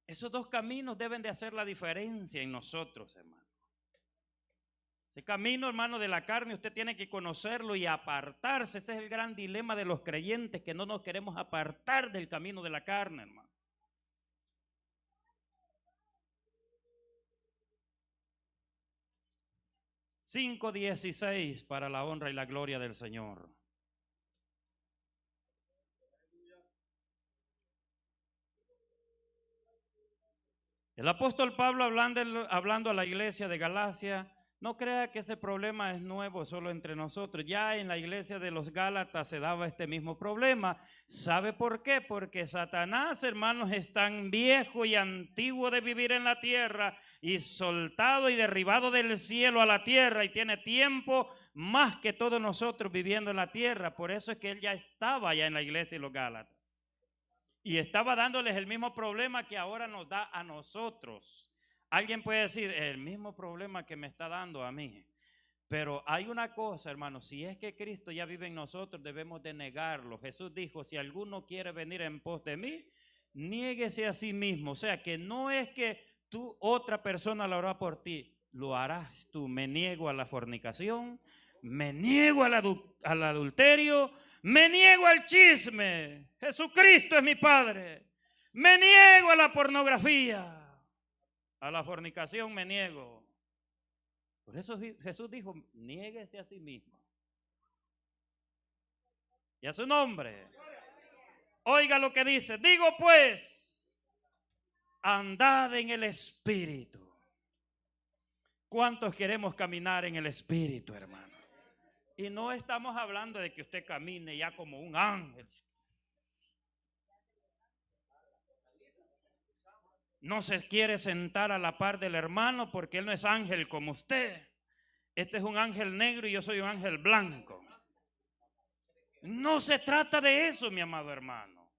Esos dos caminos deben de hacer la diferencia en nosotros, hermano. Ese camino, hermano, de la carne, usted tiene que conocerlo y apartarse. Ese es el gran dilema de los creyentes, que no nos queremos apartar del camino de la carne, hermano. (5:16) para la honra y la gloria del Señor. El apóstol Pablo hablando a la iglesia de Galacia, no crea que ese problema es nuevo solo entre nosotros. Ya en la iglesia de los Gálatas se daba este mismo problema. ¿Sabe por qué? Porque Satanás, hermanos, es tan viejo y antiguo de vivir en la tierra y soltado y derribado del cielo a la tierra, y tiene tiempo más que todos nosotros viviendo en la tierra. Por eso es que él ya estaba en la iglesia de los Gálatas. Y estaba dándoles el mismo problema que ahora nos da a nosotros. Alguien puede decir, el mismo problema que me está dando a mí. Pero hay una cosa, hermano, si es que Cristo ya vive en nosotros, debemos de negarlo. Jesús dijo, si alguno quiere venir en pos de mí, niéguese a sí mismo. O sea, que no es que tú, otra persona lo hará por ti, lo harás tú. Me niego a la fornicación, me niego al adulterio, me niego al chisme. Jesucristo es mi Padre. Me niego a la pornografía. A la fornicación me niego. Por eso Jesús dijo, niéguese a sí mismo. Y a su nombre. Oiga lo que dice. Digo pues, andad en el Espíritu. ¿Cuántos queremos caminar en el Espíritu, hermano? Y no estamos hablando de que usted camine ya como un ángel. No se quiere sentar a la par del hermano porque él no es ángel como usted. Este es un ángel negro y yo soy un ángel blanco. No se trata de eso, mi amado hermano.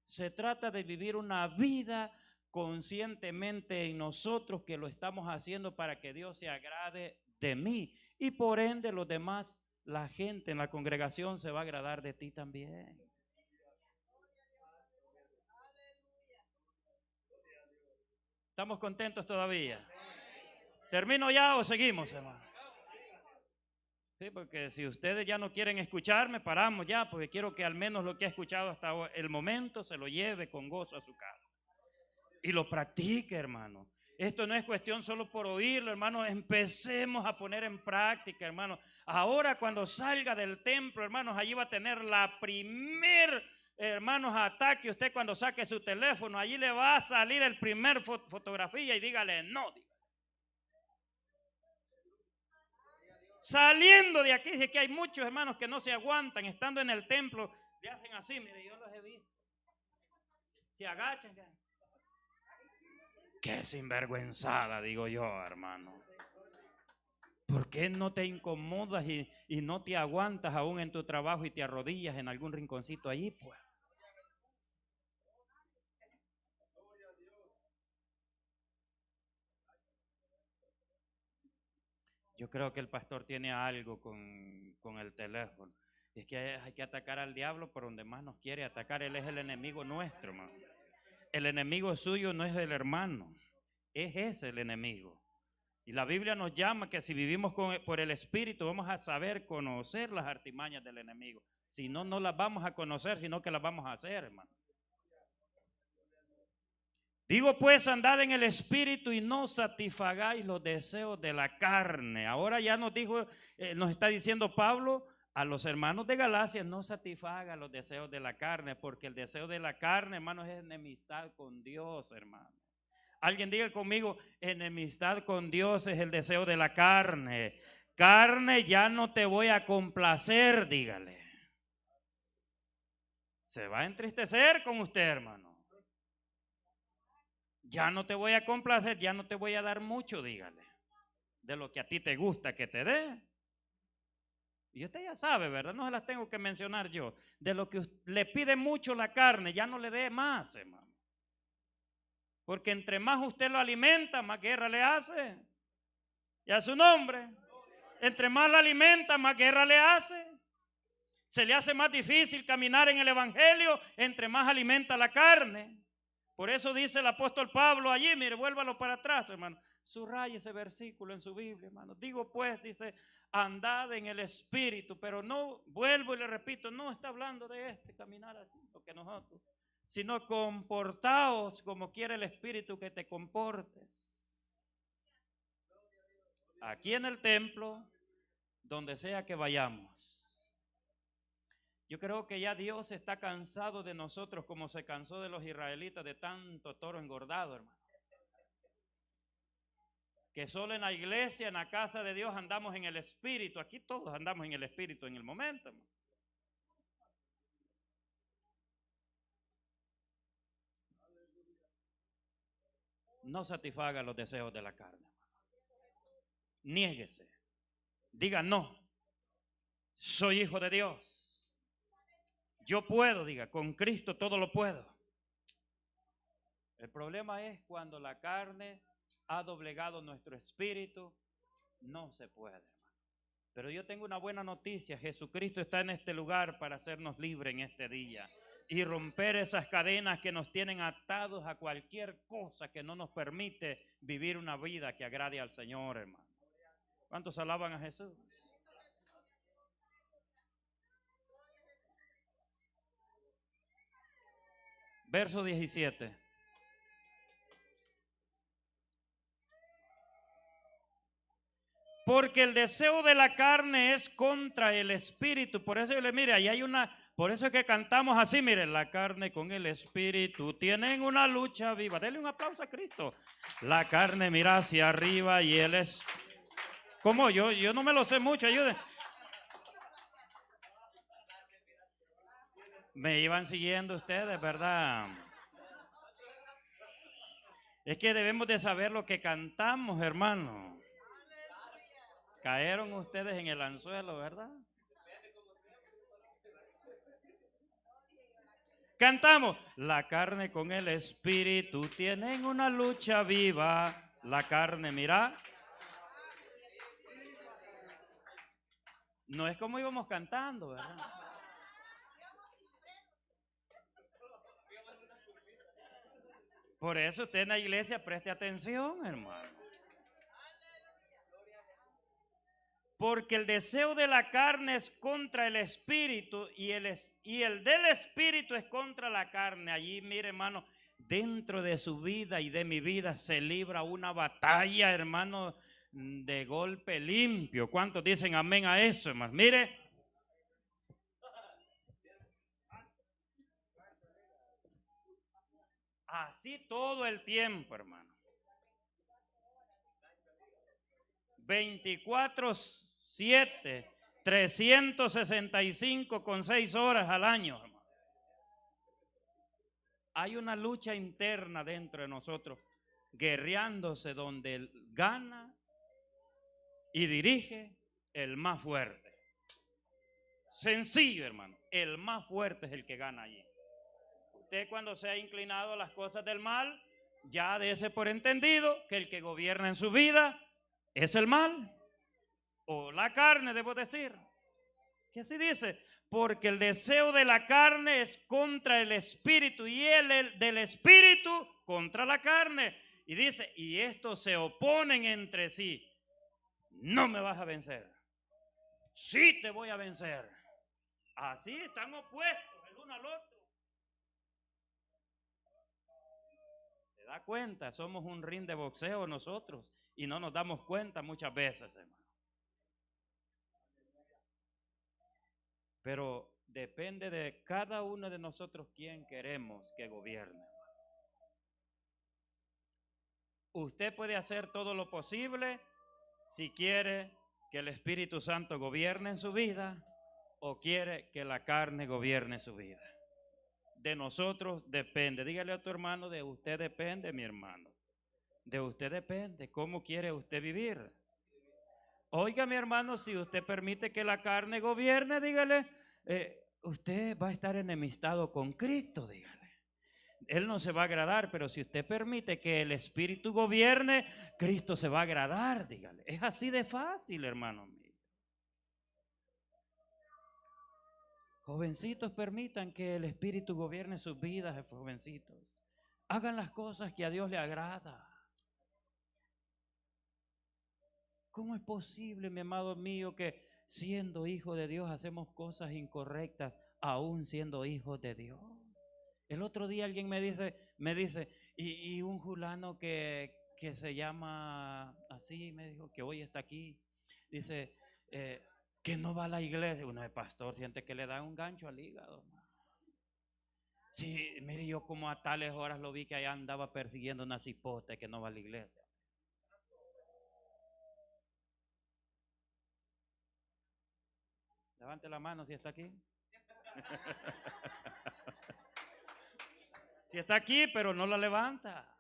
Se trata de vivir una vida conscientemente en nosotros, que lo estamos haciendo para que Dios se agrade de mí. Y por ende los demás, la gente en la congregación se va a agradar de ti también. ¿Estamos contentos todavía? ¿Termino ya o seguimos, hermano? Sí, porque si ustedes ya no quieren escucharme, paramos ya, porque quiero que al menos lo que ha escuchado hasta el momento se lo lleve con gozo a su casa. Y lo practique, hermano. Esto no es cuestión solo por oírlo, hermano. Empecemos a poner en práctica, hermano. Ahora cuando salga del templo, hermanos, allí va a tener la primer, hermanos, ataque. Usted cuando saque su teléfono, allí le va a salir el primer fotografía y dígale no. Saliendo de aquí, es que hay muchos hermanos que no se aguantan, estando en el templo, le hacen así, mire, yo los he visto. Se agachan. Qué sinvergüenzada, digo yo, hermano. ¿Por qué no te incomodas y no te aguantas aún en tu trabajo y te arrodillas en algún rinconcito allí, pues? Yo creo que el pastor tiene algo con el teléfono. Es que hay que atacar al diablo por donde más nos quiere atacar. Él es el enemigo nuestro, hermano. El enemigo suyo no es el hermano, es ese el enemigo. Y la Biblia nos llama que si vivimos por el Espíritu vamos a saber conocer las artimañas del enemigo. Si no, no las vamos a conocer, sino que las vamos a hacer, hermano. Digo pues, andad en el Espíritu y no satisfagáis los deseos de la carne. Ahora ya nos dijo, nos está diciendo Pablo a los hermanos de Galacia, no satisfaga los deseos de la carne, porque el deseo de la carne, hermanos, es enemistad con Dios, hermano. Alguien diga conmigo, enemistad con Dios es el deseo de la carne. Carne, ya no te voy a complacer, dígale. Se va a entristecer con usted, hermano. Ya no te voy a complacer, ya no te voy a dar mucho, dígale, de lo que a ti te gusta que te dé. Y usted ya sabe, ¿verdad? No se las tengo que mencionar yo. De lo que le pide mucho la carne, ya no le dé más, hermano. Porque entre más usted lo alimenta, más guerra le hace. Y a su nombre. Entre más lo alimenta, más guerra le hace. Se le hace más difícil caminar en el evangelio entre más alimenta la carne. Por eso dice el apóstol Pablo allí, mire, vuélvalo para atrás, hermano. Subraye ese versículo en su Biblia, hermano. Digo pues, dice, andad en el Espíritu, pero no, vuelvo y le repito, no está hablando de caminar así, lo que nosotros, sino comportaos como quiere el Espíritu que te comportes. Aquí en el templo, donde sea que vayamos. Yo creo que ya Dios está cansado de nosotros como se cansó de los israelitas de tanto toro engordado, hermano. Que solo en la iglesia, en la casa de Dios andamos en el Espíritu. Aquí todos andamos en el Espíritu en el momento, hermano. No satisfaga los deseos de la carne, hermano. Niéguese. Diga no. Soy hijo de Dios. Yo puedo, diga, con Cristo todo lo puedo. El problema es cuando la carne ha doblegado nuestro espíritu, no se puede, hermano. Pero yo tengo una buena noticia, Jesucristo está en este lugar para hacernos libres en este día y romper esas cadenas que nos tienen atados a cualquier cosa que no nos permite vivir una vida que agrade al Señor, hermano. ¿Cuántos alaban a Jesús? Verso 17. Porque el deseo de la carne es contra el espíritu. Por eso yo le mire, ahí hay una, por eso es que cantamos así, mire, la carne con el espíritu tienen una lucha viva. Denle un aplauso a Cristo. La carne mira hacia arriba y él es, ¿cómo? Yo no me lo sé mucho, ayuden. Me iban siguiendo ustedes, ¿verdad? Es que debemos de saber lo que cantamos, hermano. Cayeron ustedes en el anzuelo, ¿verdad? Cantamos, la carne con el espíritu tienen una lucha viva. La carne, mira. No es como íbamos cantando, ¿verdad? Por eso usted en la iglesia preste atención, hermano. Porque el deseo de la carne es contra el espíritu y el del espíritu es contra la carne. Allí, mire, hermano, dentro de su vida y de mi vida se libra una batalla, hermano, de golpe limpio. ¿Cuántos dicen amén a eso, hermano? Mire. Así todo el tiempo, hermano. 24/7, 365 con 6 horas al año, hermano. Hay una lucha interna dentro de nosotros, guerreándose donde gana y dirige el más fuerte. Sencillo, hermano. El más fuerte es el que gana allí. Usted cuando se ha inclinado a las cosas del mal, ya dése por entendido que el que gobierna en su vida es el mal. O la carne, debo decir. ¿Qué así dice? Porque el deseo de la carne es contra el espíritu y el del espíritu contra la carne. Y dice, y estos se oponen entre sí. No me vas a vencer. Sí te voy a vencer. Así están opuestos el uno al otro. ¿Se da cuenta? Somos un ring de boxeo nosotros y no nos damos cuenta muchas veces, hermano. Pero depende de cada uno de nosotros quién queremos que gobierne. Usted puede hacer todo lo posible si quiere que el Espíritu Santo gobierne en su vida o quiere que la carne gobierne su vida. de nosotros depende. Dígale a tu hermano, de usted depende, mi hermano. De usted depende. ¿Cómo quiere usted vivir? Oiga, mi hermano, si usted permite que la carne gobierne, dígale, usted va a estar enemistado con Cristo, dígale. Él no se va a agradar, pero si usted permite que el Espíritu gobierne, Cristo se va a agradar, dígale. Es así de fácil, hermano mío. Jovencitos, permitan que el Espíritu gobierne sus vidas, jovencitos. Hagan las cosas que a Dios le agrada. ¿Cómo es posible, mi amado mío, que siendo hijo de Dios hacemos cosas incorrectas, aún siendo hijos de Dios? El otro día alguien me dice, y un fulano que se llama así, me dijo que hoy está aquí, dice, que no va a la iglesia. Uno es pastor, siente que le da un gancho al hígado. Sí, mire, yo como a tales horas lo vi que allá andaba persiguiendo una cipote que no va a la iglesia. Levante la mano si está aquí. Si está aquí, pero no la levanta.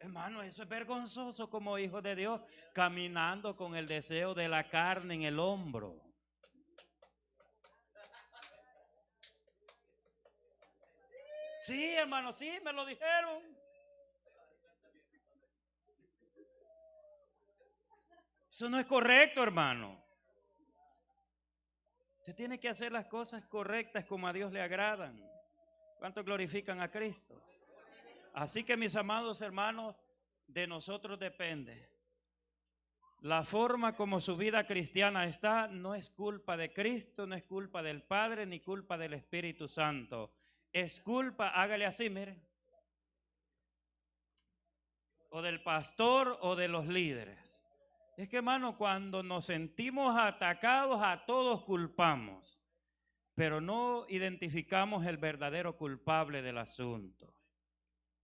Hermano, eso es vergonzoso como hijo de Dios, caminando con el deseo de la carne en el hombro. Sí, hermano, sí, me lo dijeron. Eso no es correcto, hermano. Usted tiene que hacer las cosas correctas como a Dios le agradan. ¿Cuántos glorifican a Cristo? Así que, mis amados hermanos, de nosotros depende. La forma como su vida cristiana está no es culpa de Cristo, no es culpa del Padre, ni culpa del Espíritu Santo. Es culpa, hágale así, mire, o del pastor o de los líderes. Es que, hermano, cuando nos sentimos atacados, a todos culpamos, pero no identificamos el verdadero culpable del asunto.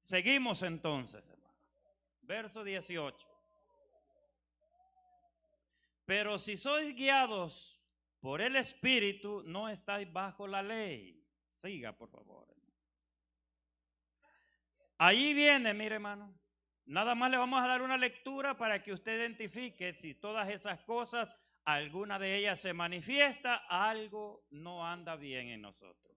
Seguimos entonces, hermano. Verso 18. Pero si sois guiados por el Espíritu, no estáis bajo la ley. Siga, por favor. Allí viene, mire, hermano. Nada más le vamos a dar una lectura para que usted identifique si todas esas cosas, alguna de ellas se manifiesta, algo no anda bien en nosotros.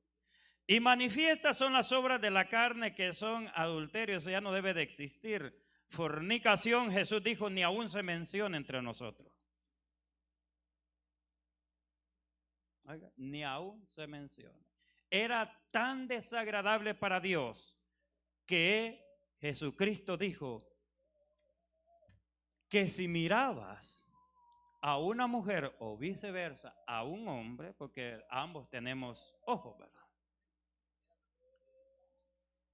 Y manifiestas son las obras de la carne, que son adulterio. Eso ya no debe de existir. Fornicación, Jesús dijo, ni aún se menciona entre nosotros. Ni aún se menciona. Era tan desagradable para Dios que Jesucristo dijo que si mirabas a una mujer o viceversa a un hombre, porque ambos tenemos ojos, ¿verdad?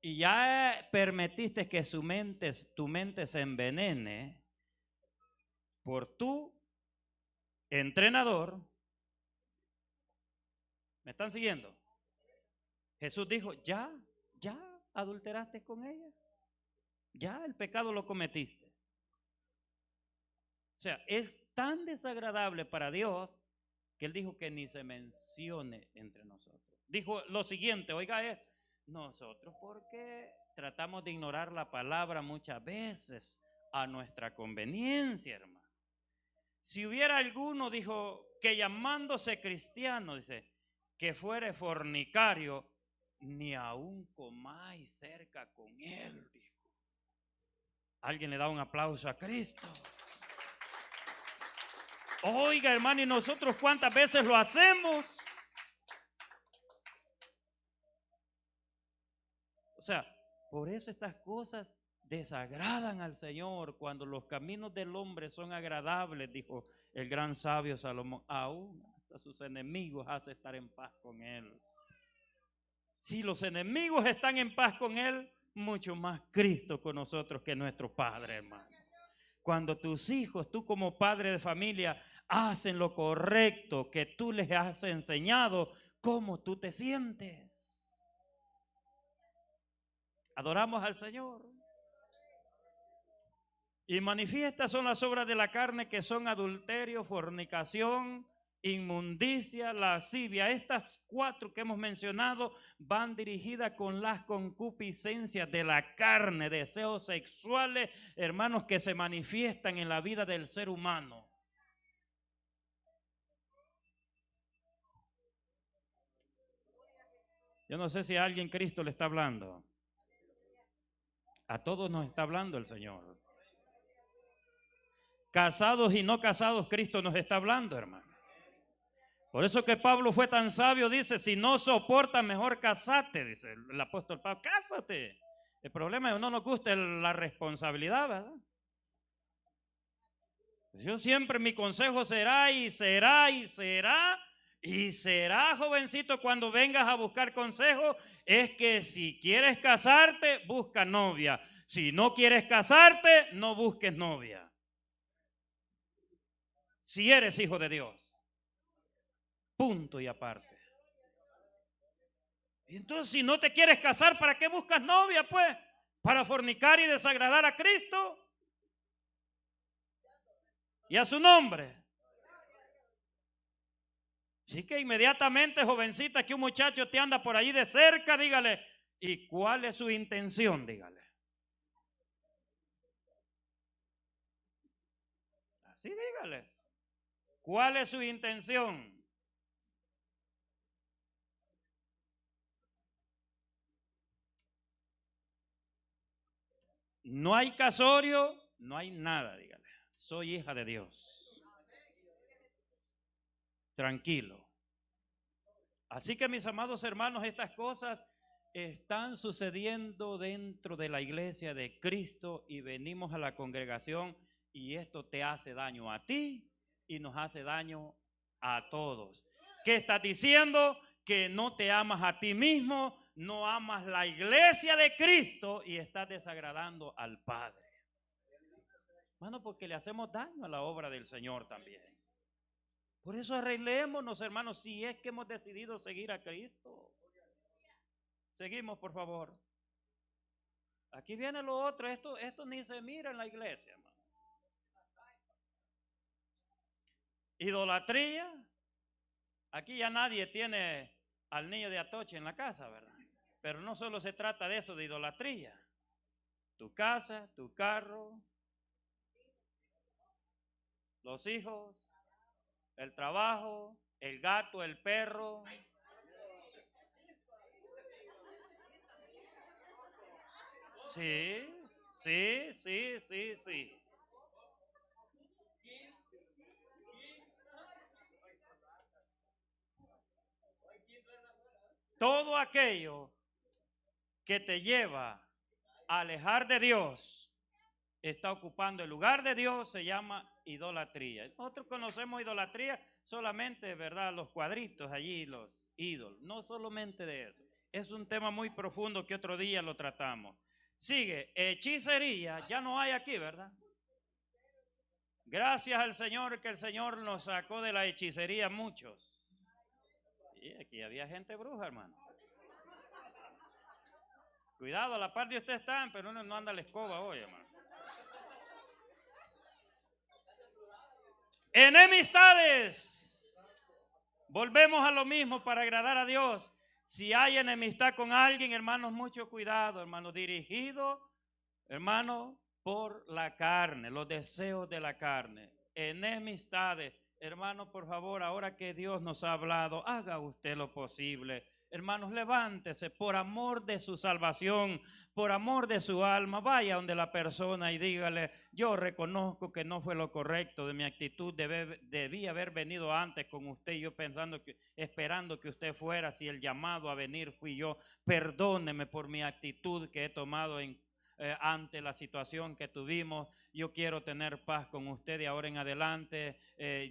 Y ya permitiste que tu mente se envenene por tu entrenador. ¿Me están siguiendo? Jesús dijo, ya adulteraste con ella. Ya el pecado lo cometiste. O sea, es tan desagradable para Dios que Él dijo que ni se mencione entre nosotros. Dijo lo siguiente, oiga esto. Nosotros, porque tratamos de ignorar la palabra muchas veces a nuestra conveniencia, hermano. Si hubiera alguno, dijo, que llamándose cristiano, dice, que fuere fornicario, ni aún comáis cerca con él, dijo. Alguien le da un aplauso a Cristo. Oiga, hermano, ¿y nosotros cuántas veces lo hacemos? O sea, por eso estas cosas desagradan al Señor. Cuando los caminos del hombre son agradables, dijo el gran sabio Salomón, aún hasta sus enemigos hace estar en paz con él. Si los enemigos están en paz con él, mucho más Cristo con nosotros, que nuestro Padre, hermano. Cuando tus hijos, tú como padre de familia, hacen lo correcto que tú les has enseñado, ¿cómo tú te sientes? Adoramos al Señor. Y manifiestas son las obras de la carne, que son adulterio, fornicación, inmundicia, lascivia. Estas 4 que hemos mencionado van dirigidas con las concupiscencias de la carne, deseos sexuales, hermanos, que se manifiestan en la vida del ser humano. Yo no sé si a alguien Cristo le está hablando. A todos nos está hablando el Señor. Casados y no casados, Cristo nos está hablando, hermano. Por eso que Pablo fue tan sabio, dice, si no soportas, mejor casate, dice el apóstol Pablo, cásate. El problema es que no nos gusta la responsabilidad, ¿verdad? Yo siempre, mi consejo será y será y será y será, jovencito, cuando vengas a buscar consejo, es que si quieres casarte, busca novia. Si no quieres casarte, no busques novia. Si eres hijo de Dios. Punto y aparte. Y entonces, si no te quieres casar, ¿para qué buscas novia, pues? ¿Para fornicar y desagradar a Cristo y a su nombre? Así que inmediatamente, jovencita, que un muchacho te anda por ahí de cerca, dígale, ¿y cuál es su intención? Dígale. Así dígale. ¿Cuál es su intención? No hay casorio, no hay nada, dígale. Soy hija de Dios. Tranquilo. Así que, mis amados hermanos, estas cosas están sucediendo dentro de la iglesia de Cristo y venimos a la congregación y esto te hace daño a ti y nos hace daño a todos. ¿Qué estás diciendo? Que no te amas a ti mismo, no amas la iglesia de Cristo y estás desagradando al Padre. Bueno, porque le hacemos daño a la obra del Señor también. Por eso arreglémonos, hermanos, si es que hemos decidido seguir a Cristo. Seguimos, por favor. Aquí viene lo otro, esto ni se mira en la iglesia, hermano. Idolatría. Aquí ya nadie tiene al niño de Atoche en la casa, ¿verdad? Pero no solo se trata de eso, de idolatría. Tu casa, tu carro, los hijos, el trabajo, el gato, el perro. Sí, sí, sí, sí, sí. Todo aquello que te lleva a alejar de Dios está ocupando el lugar de Dios, se llama idolatría. Nosotros conocemos idolatría solamente, ¿verdad? Los cuadritos allí, los ídolos, no solamente de eso. Es un tema muy profundo que otro día lo tratamos. Sigue, hechicería, ya no hay aquí, ¿verdad? Gracias al Señor que el Señor nos sacó de la hechicería muchos. Y aquí había gente bruja, hermano. Cuidado, a la par de usted están, pero uno no anda a la escoba hoy, hermano. Enemistades. Volvemos a lo mismo para agradar a Dios. Si hay enemistad con alguien, hermanos, mucho cuidado, hermanos, dirigido, hermano, por la carne, los deseos de la carne. Enemistades. Hermano, por favor, ahora que Dios nos ha hablado, haga usted lo posible. Hermanos, levántese por amor de su salvación, por amor de su alma. Vaya donde la persona y dígale, yo reconozco que no fue lo correcto de mi actitud, debí haber venido antes con usted, yo esperando que usted fuera, si el llamado a venir fui yo. Perdóneme por mi actitud que he tomado ante la situación que tuvimos. Yo quiero tener paz con usted de ahora en adelante.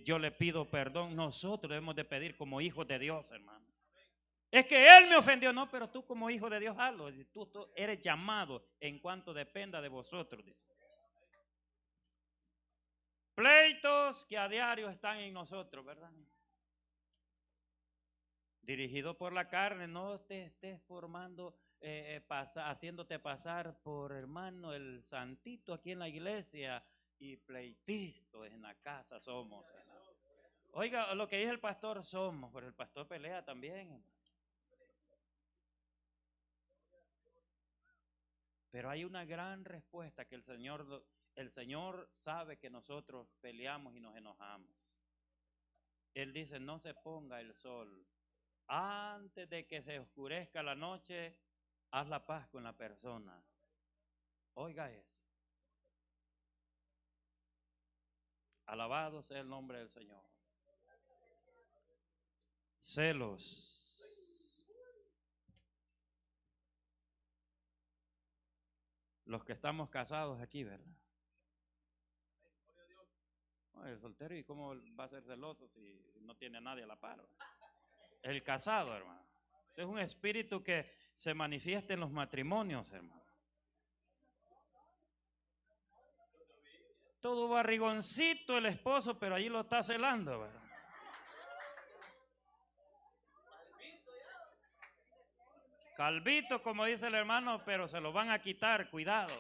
Yo le pido perdón. Nosotros debemos de pedir como hijos de Dios, hermano. Es que él me ofendió, no, pero tú como hijo de Dios hazlo. Tú eres llamado en cuanto dependa de vosotros, dice. Pleitos que a diario están en nosotros, ¿verdad? Dirigido por la carne, no te estés formando, haciéndote pasar por hermano el santito aquí en la iglesia y pleitisto en la casa somos, hermano. Oiga, lo que dice el pastor somos, pero el pastor pelea también. Pero hay una gran respuesta que el Señor sabe que nosotros peleamos y nos enojamos. Él dice, no se ponga el sol. Antes de que se oscurezca la noche, haz la paz con la persona. Oiga eso. Alabado sea el nombre del Señor. Celos. Los que estamos casados aquí, ¿verdad? El soltero, ¿y cómo va a ser celoso si no tiene a nadie a la par? El casado, hermano. Es un espíritu que se manifiesta en los matrimonios, hermano. Todo barrigoncito el esposo, pero allí lo está celando, ¿verdad? Calvito, como dice el hermano, pero se lo van a quitar, cuidado.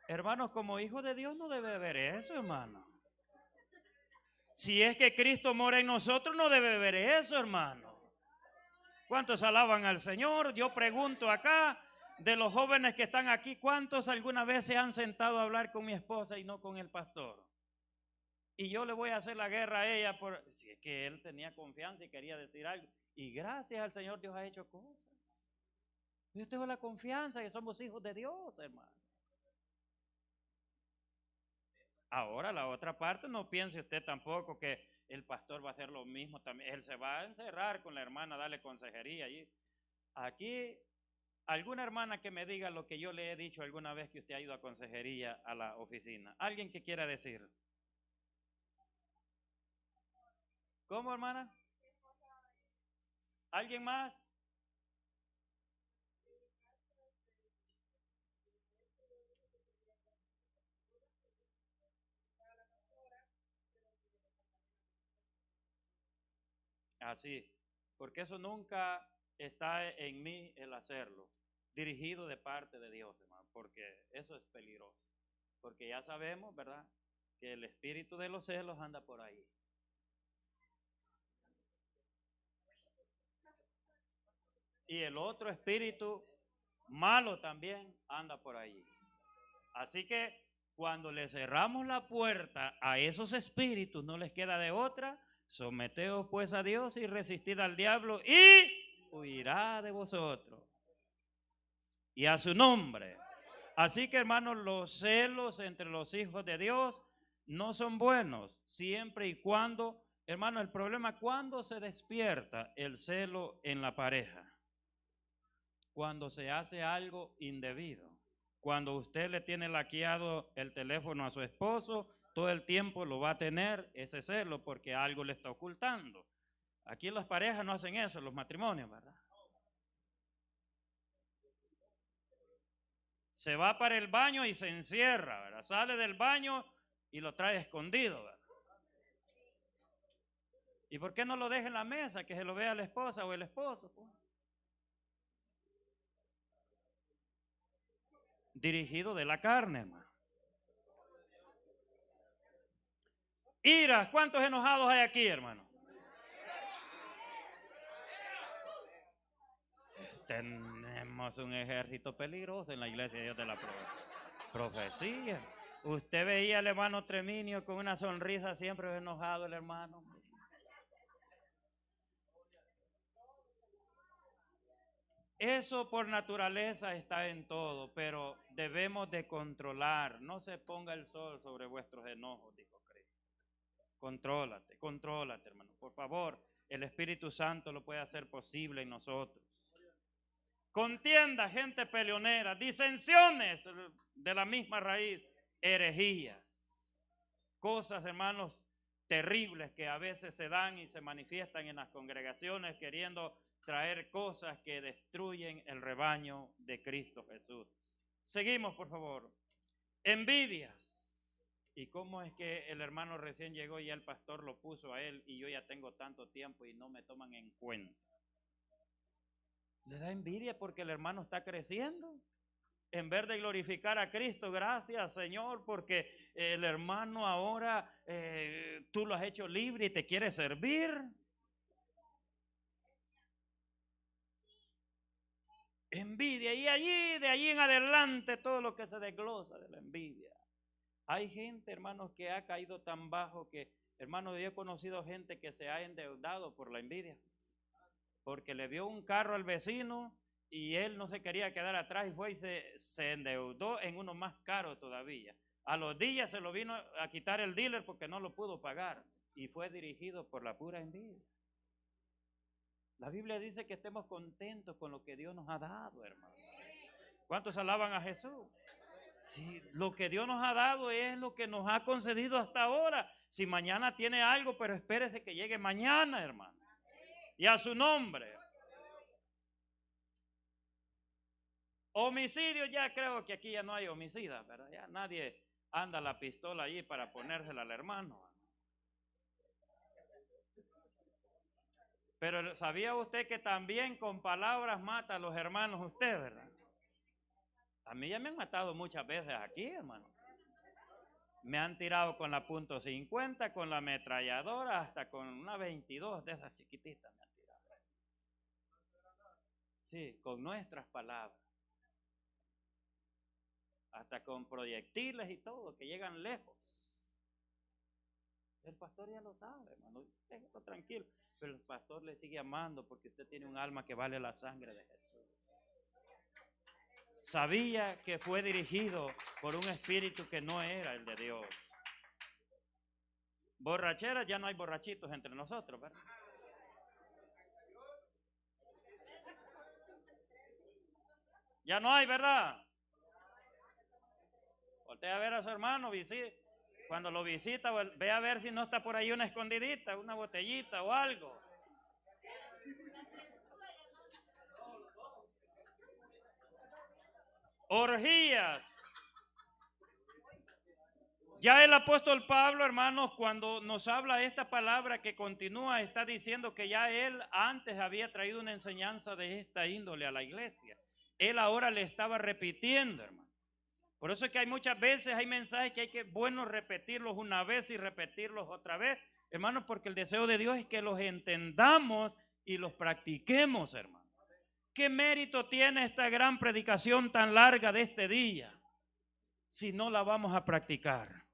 Hermanos, como hijo de Dios no debe haber eso, hermano. Si es que Cristo mora en nosotros, no debe haber eso, hermano. ¿Cuántos alaban al Señor? Yo pregunto acá, de los jóvenes que están aquí, ¿cuántos alguna vez se han sentado a hablar con mi esposa y no con el pastor? Y yo le voy a hacer la guerra a ella por si es que él tenía confianza y quería decir algo. Y gracias al Señor Dios ha hecho cosas. Yo tengo la confianza que somos hijos de Dios, hermano. Ahora la otra parte, no piense usted tampoco que el pastor va a hacer lo mismo también. Él se va a encerrar con la hermana, darle consejería. Aquí, alguna hermana que me diga lo que yo le he dicho alguna vez que usted ha ido a consejería a la oficina. ¿Alguien que quiera decir? ¿Cómo, hermana? ¿Alguien más? Así, porque eso nunca está en mí el hacerlo, dirigido de parte de Dios, hermano, porque eso es peligroso. Porque ya sabemos, ¿verdad?, que el espíritu de los celos anda por ahí. Y el otro espíritu malo también anda por ahí. Así que cuando le cerramos la puerta a esos espíritus, no les queda de otra. Someteos pues a Dios y resistid al diablo y huirá de vosotros. Y a su nombre. Así que, hermanos, los celos entre los hijos de Dios no son buenos, siempre y cuando, hermano, el problema cuando se despierta el celo en la pareja, cuando se hace algo indebido, cuando usted le tiene laqueado el teléfono a su esposo, todo el tiempo lo va a tener ese celo porque algo le está ocultando. Aquí las parejas no hacen eso, los matrimonios, ¿verdad? Se va para el baño y se encierra, ¿verdad? Sale del baño y lo trae escondido, ¿verdad? ¿Y por qué no lo deja en la mesa, que se lo vea la esposa o el esposo? Pues? Dirigido de la carne, hermano. Iras, ¿cuántos enojados hay aquí, hermano? Tenemos un ejército peligroso en la iglesia de Dios de la profecía. Usted veía al hermano Treminio con una sonrisa siempre enojado, el hermano. Eso por naturaleza está en todo, pero debemos de controlar. No se ponga el sol sobre vuestros enojos, dijo Cristo. Contrólate, contrólate, hermano. Por favor, el Espíritu Santo lo puede hacer posible en nosotros. Contienda, gente peleonera, disensiones de la misma raíz, herejías. Cosas, hermanos, terribles que a veces se dan y se manifiestan en las congregaciones queriendo traer cosas que destruyen el rebaño de Cristo Jesús. Seguimos, por favor. Envidias. ¿Y cómo es que el hermano recién llegó y el pastor lo puso a él y yo ya tengo tanto tiempo y no me toman en cuenta? Le da envidia porque el hermano está creciendo. En vez de glorificar a Cristo, gracias Señor, porque el hermano ahora tú lo has hecho libre y te quiere servir. Envidia, y allí, de allí en adelante, todo lo que se desglosa de la envidia. Hay gente, hermanos, que ha caído tan bajo que, hermanos, yo he conocido gente que se ha endeudado por la envidia, porque le vio un carro al vecino y él no se quería quedar atrás y fue y se endeudó en uno más caro todavía. A los días se lo vino a quitar el dealer porque no lo pudo pagar y fue dirigido por la pura envidia. La Biblia dice que estemos contentos con lo que Dios nos ha dado, hermano. ¿Cuántos alaban a Jesús? Si lo que Dios nos ha dado es lo que nos ha concedido hasta ahora. Si mañana tiene algo, pero espérese que llegue mañana, hermano. Y a su nombre. Homicidio, ya creo que aquí ya no hay homicida, ¿verdad? Ya nadie anda la pistola allí para ponérsela al hermano. Pero ¿sabía usted que también con palabras mata a los hermanos usted, verdad? A mí ya me han matado muchas veces aquí, hermano. Me han tirado con la .50, con la ametralladora, hasta con una 22 de esas chiquititas me han tirado. Sí, con nuestras palabras. Hasta con proyectiles y todo, que llegan lejos. El pastor ya lo sabe, hermano. Déjelo tranquilo. Pero el pastor le sigue amando porque usted tiene un alma que vale la sangre de Jesús. Sabía que fue dirigido por un espíritu que no era el de Dios. Borrachera, ya no hay borrachitos entre nosotros, ¿verdad? Ya no hay, ¿verdad? Voltea a ver a su hermano, cuando lo visita, ve a ver si no está por ahí una escondidita, una botellita o algo. Orgías. Ya el apóstol Pablo, hermanos, cuando nos habla esta palabra que continúa, está diciendo que ya él antes había traído una enseñanza de esta índole a la iglesia. Él ahora le estaba repitiendo, hermano. Por eso es que hay muchas veces, hay mensajes que hay que, bueno, repetirlos una vez y repetirlos otra vez, hermanos, porque el deseo de Dios es que los entendamos y los practiquemos, hermano. ¿Qué mérito tiene esta gran predicación tan larga de este día si no la vamos a practicar?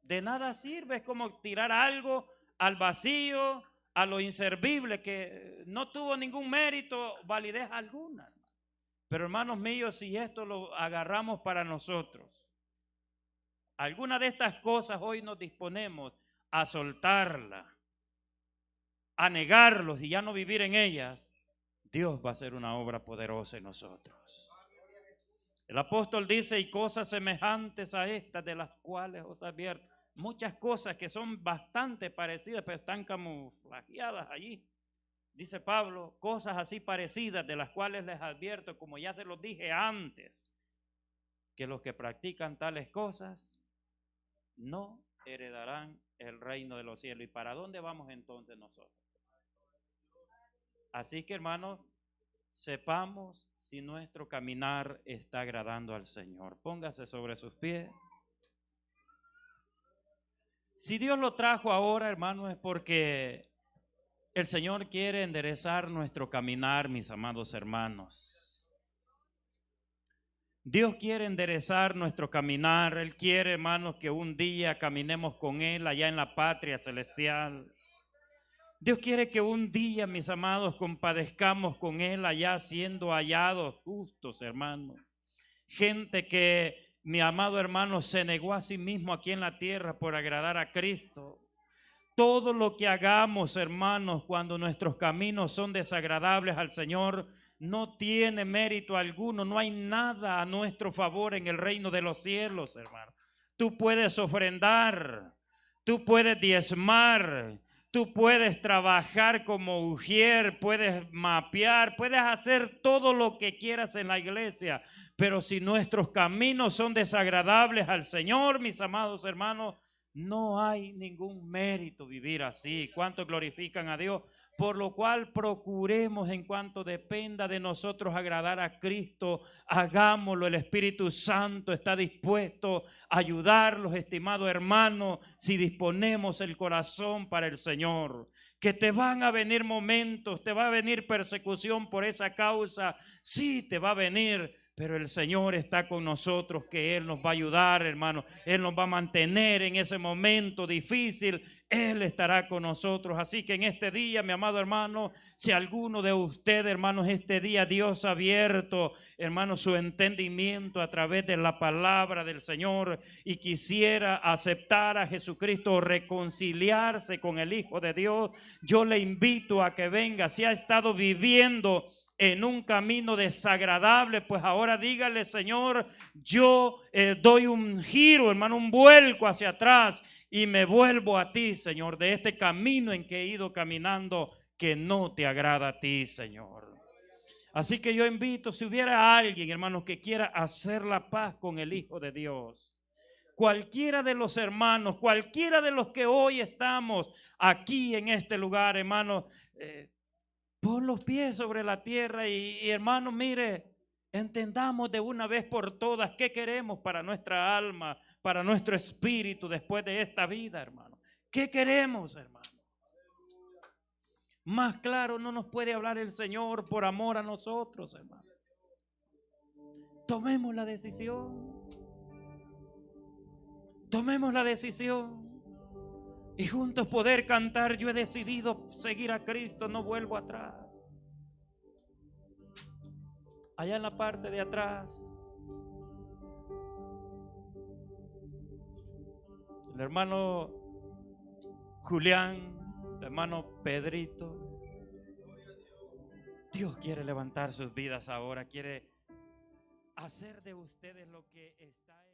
De nada sirve, es como tirar algo al vacío, a lo inservible, que no tuvo ningún mérito, validez alguna. Pero hermanos míos, si esto lo agarramos para nosotros, alguna de estas cosas hoy nos disponemos a soltarla, a negarlos y ya no vivir en ellas, Dios va a hacer una obra poderosa en nosotros. El apóstol dice, y cosas semejantes a estas de las cuales os advierto. Muchas cosas que son bastante parecidas, pero están camuflajeadas allí. Dice Pablo, cosas así parecidas de las cuales les advierto, como ya se los dije antes, que los que practican tales cosas no heredarán el reino de los cielos. ¿Y para dónde vamos entonces nosotros? Así que, hermanos, sepamos si nuestro caminar está agradando al Señor. Póngase sobre sus pies. Si Dios lo trajo ahora, hermanos, es porque el Señor quiere enderezar nuestro caminar, mis amados hermanos. Dios quiere enderezar nuestro caminar. Él quiere, hermanos, que un día caminemos con Él allá en la patria celestial. Dios quiere que un día, mis amados, compadezcamos con Él allá siendo hallados justos, hermanos. Gente que, mi amado hermano, se negó a sí mismo aquí en la tierra por agradar a Cristo. Todo lo que hagamos, hermanos, cuando nuestros caminos son desagradables al Señor, no tiene mérito alguno. No hay nada a nuestro favor en el reino de los cielos, hermano. Tú puedes ofrendar, tú puedes diezmar, tú puedes trabajar como ujier, puedes mapear, puedes hacer todo lo que quieras en la iglesia. Pero si nuestros caminos son desagradables al Señor, mis amados hermanos, No hay ningún mérito vivir así. ¿Cuántos glorifican a Dios? Por lo cual procuremos, en cuanto dependa de nosotros, agradar a Cristo. Hagámoslo. El Espíritu Santo está dispuesto a ayudarlos, estimados hermanos, si disponemos el corazón para el Señor. Que te van a venir momentos, te va a venir persecución por esa causa. Sí, te va a venir. Pero el Señor está con nosotros, que Él nos va a ayudar, hermano. Él nos va a mantener en ese momento difícil. Él estará con nosotros. Así que en este día, mi amado hermano, si alguno de ustedes, hermanos, este día Dios ha abierto, hermano, su entendimiento a través de la palabra del Señor y quisiera aceptar a Jesucristo o reconciliarse con el Hijo de Dios, yo le invito a que venga. Si ha estado viviendo en un camino desagradable, pues ahora dígale: Señor, yo doy un giro, hermano, un vuelco hacia atrás y me vuelvo a ti, Señor, de este camino en que he ido caminando que no te agrada a ti, Señor. Así que yo invito, si hubiera alguien, hermano, que quiera hacer la paz con el Hijo de Dios, cualquiera de los hermanos, cualquiera de los que hoy estamos aquí en este lugar, hermano, pon los pies sobre la tierra y hermano, mire, entendamos de una vez por todas qué queremos para nuestra alma, para nuestro espíritu después de esta vida, hermano. ¿Qué queremos, hermano? Más claro no nos puede hablar el Señor por amor a nosotros, hermano. Tomemos la decisión. Tomemos la decisión. Y juntos poder cantar: yo he decidido seguir a Cristo, no vuelvo atrás. Allá en la parte de atrás, el hermano Julián, el hermano Pedrito. Dios quiere levantar sus vidas ahora, quiere hacer de ustedes lo que está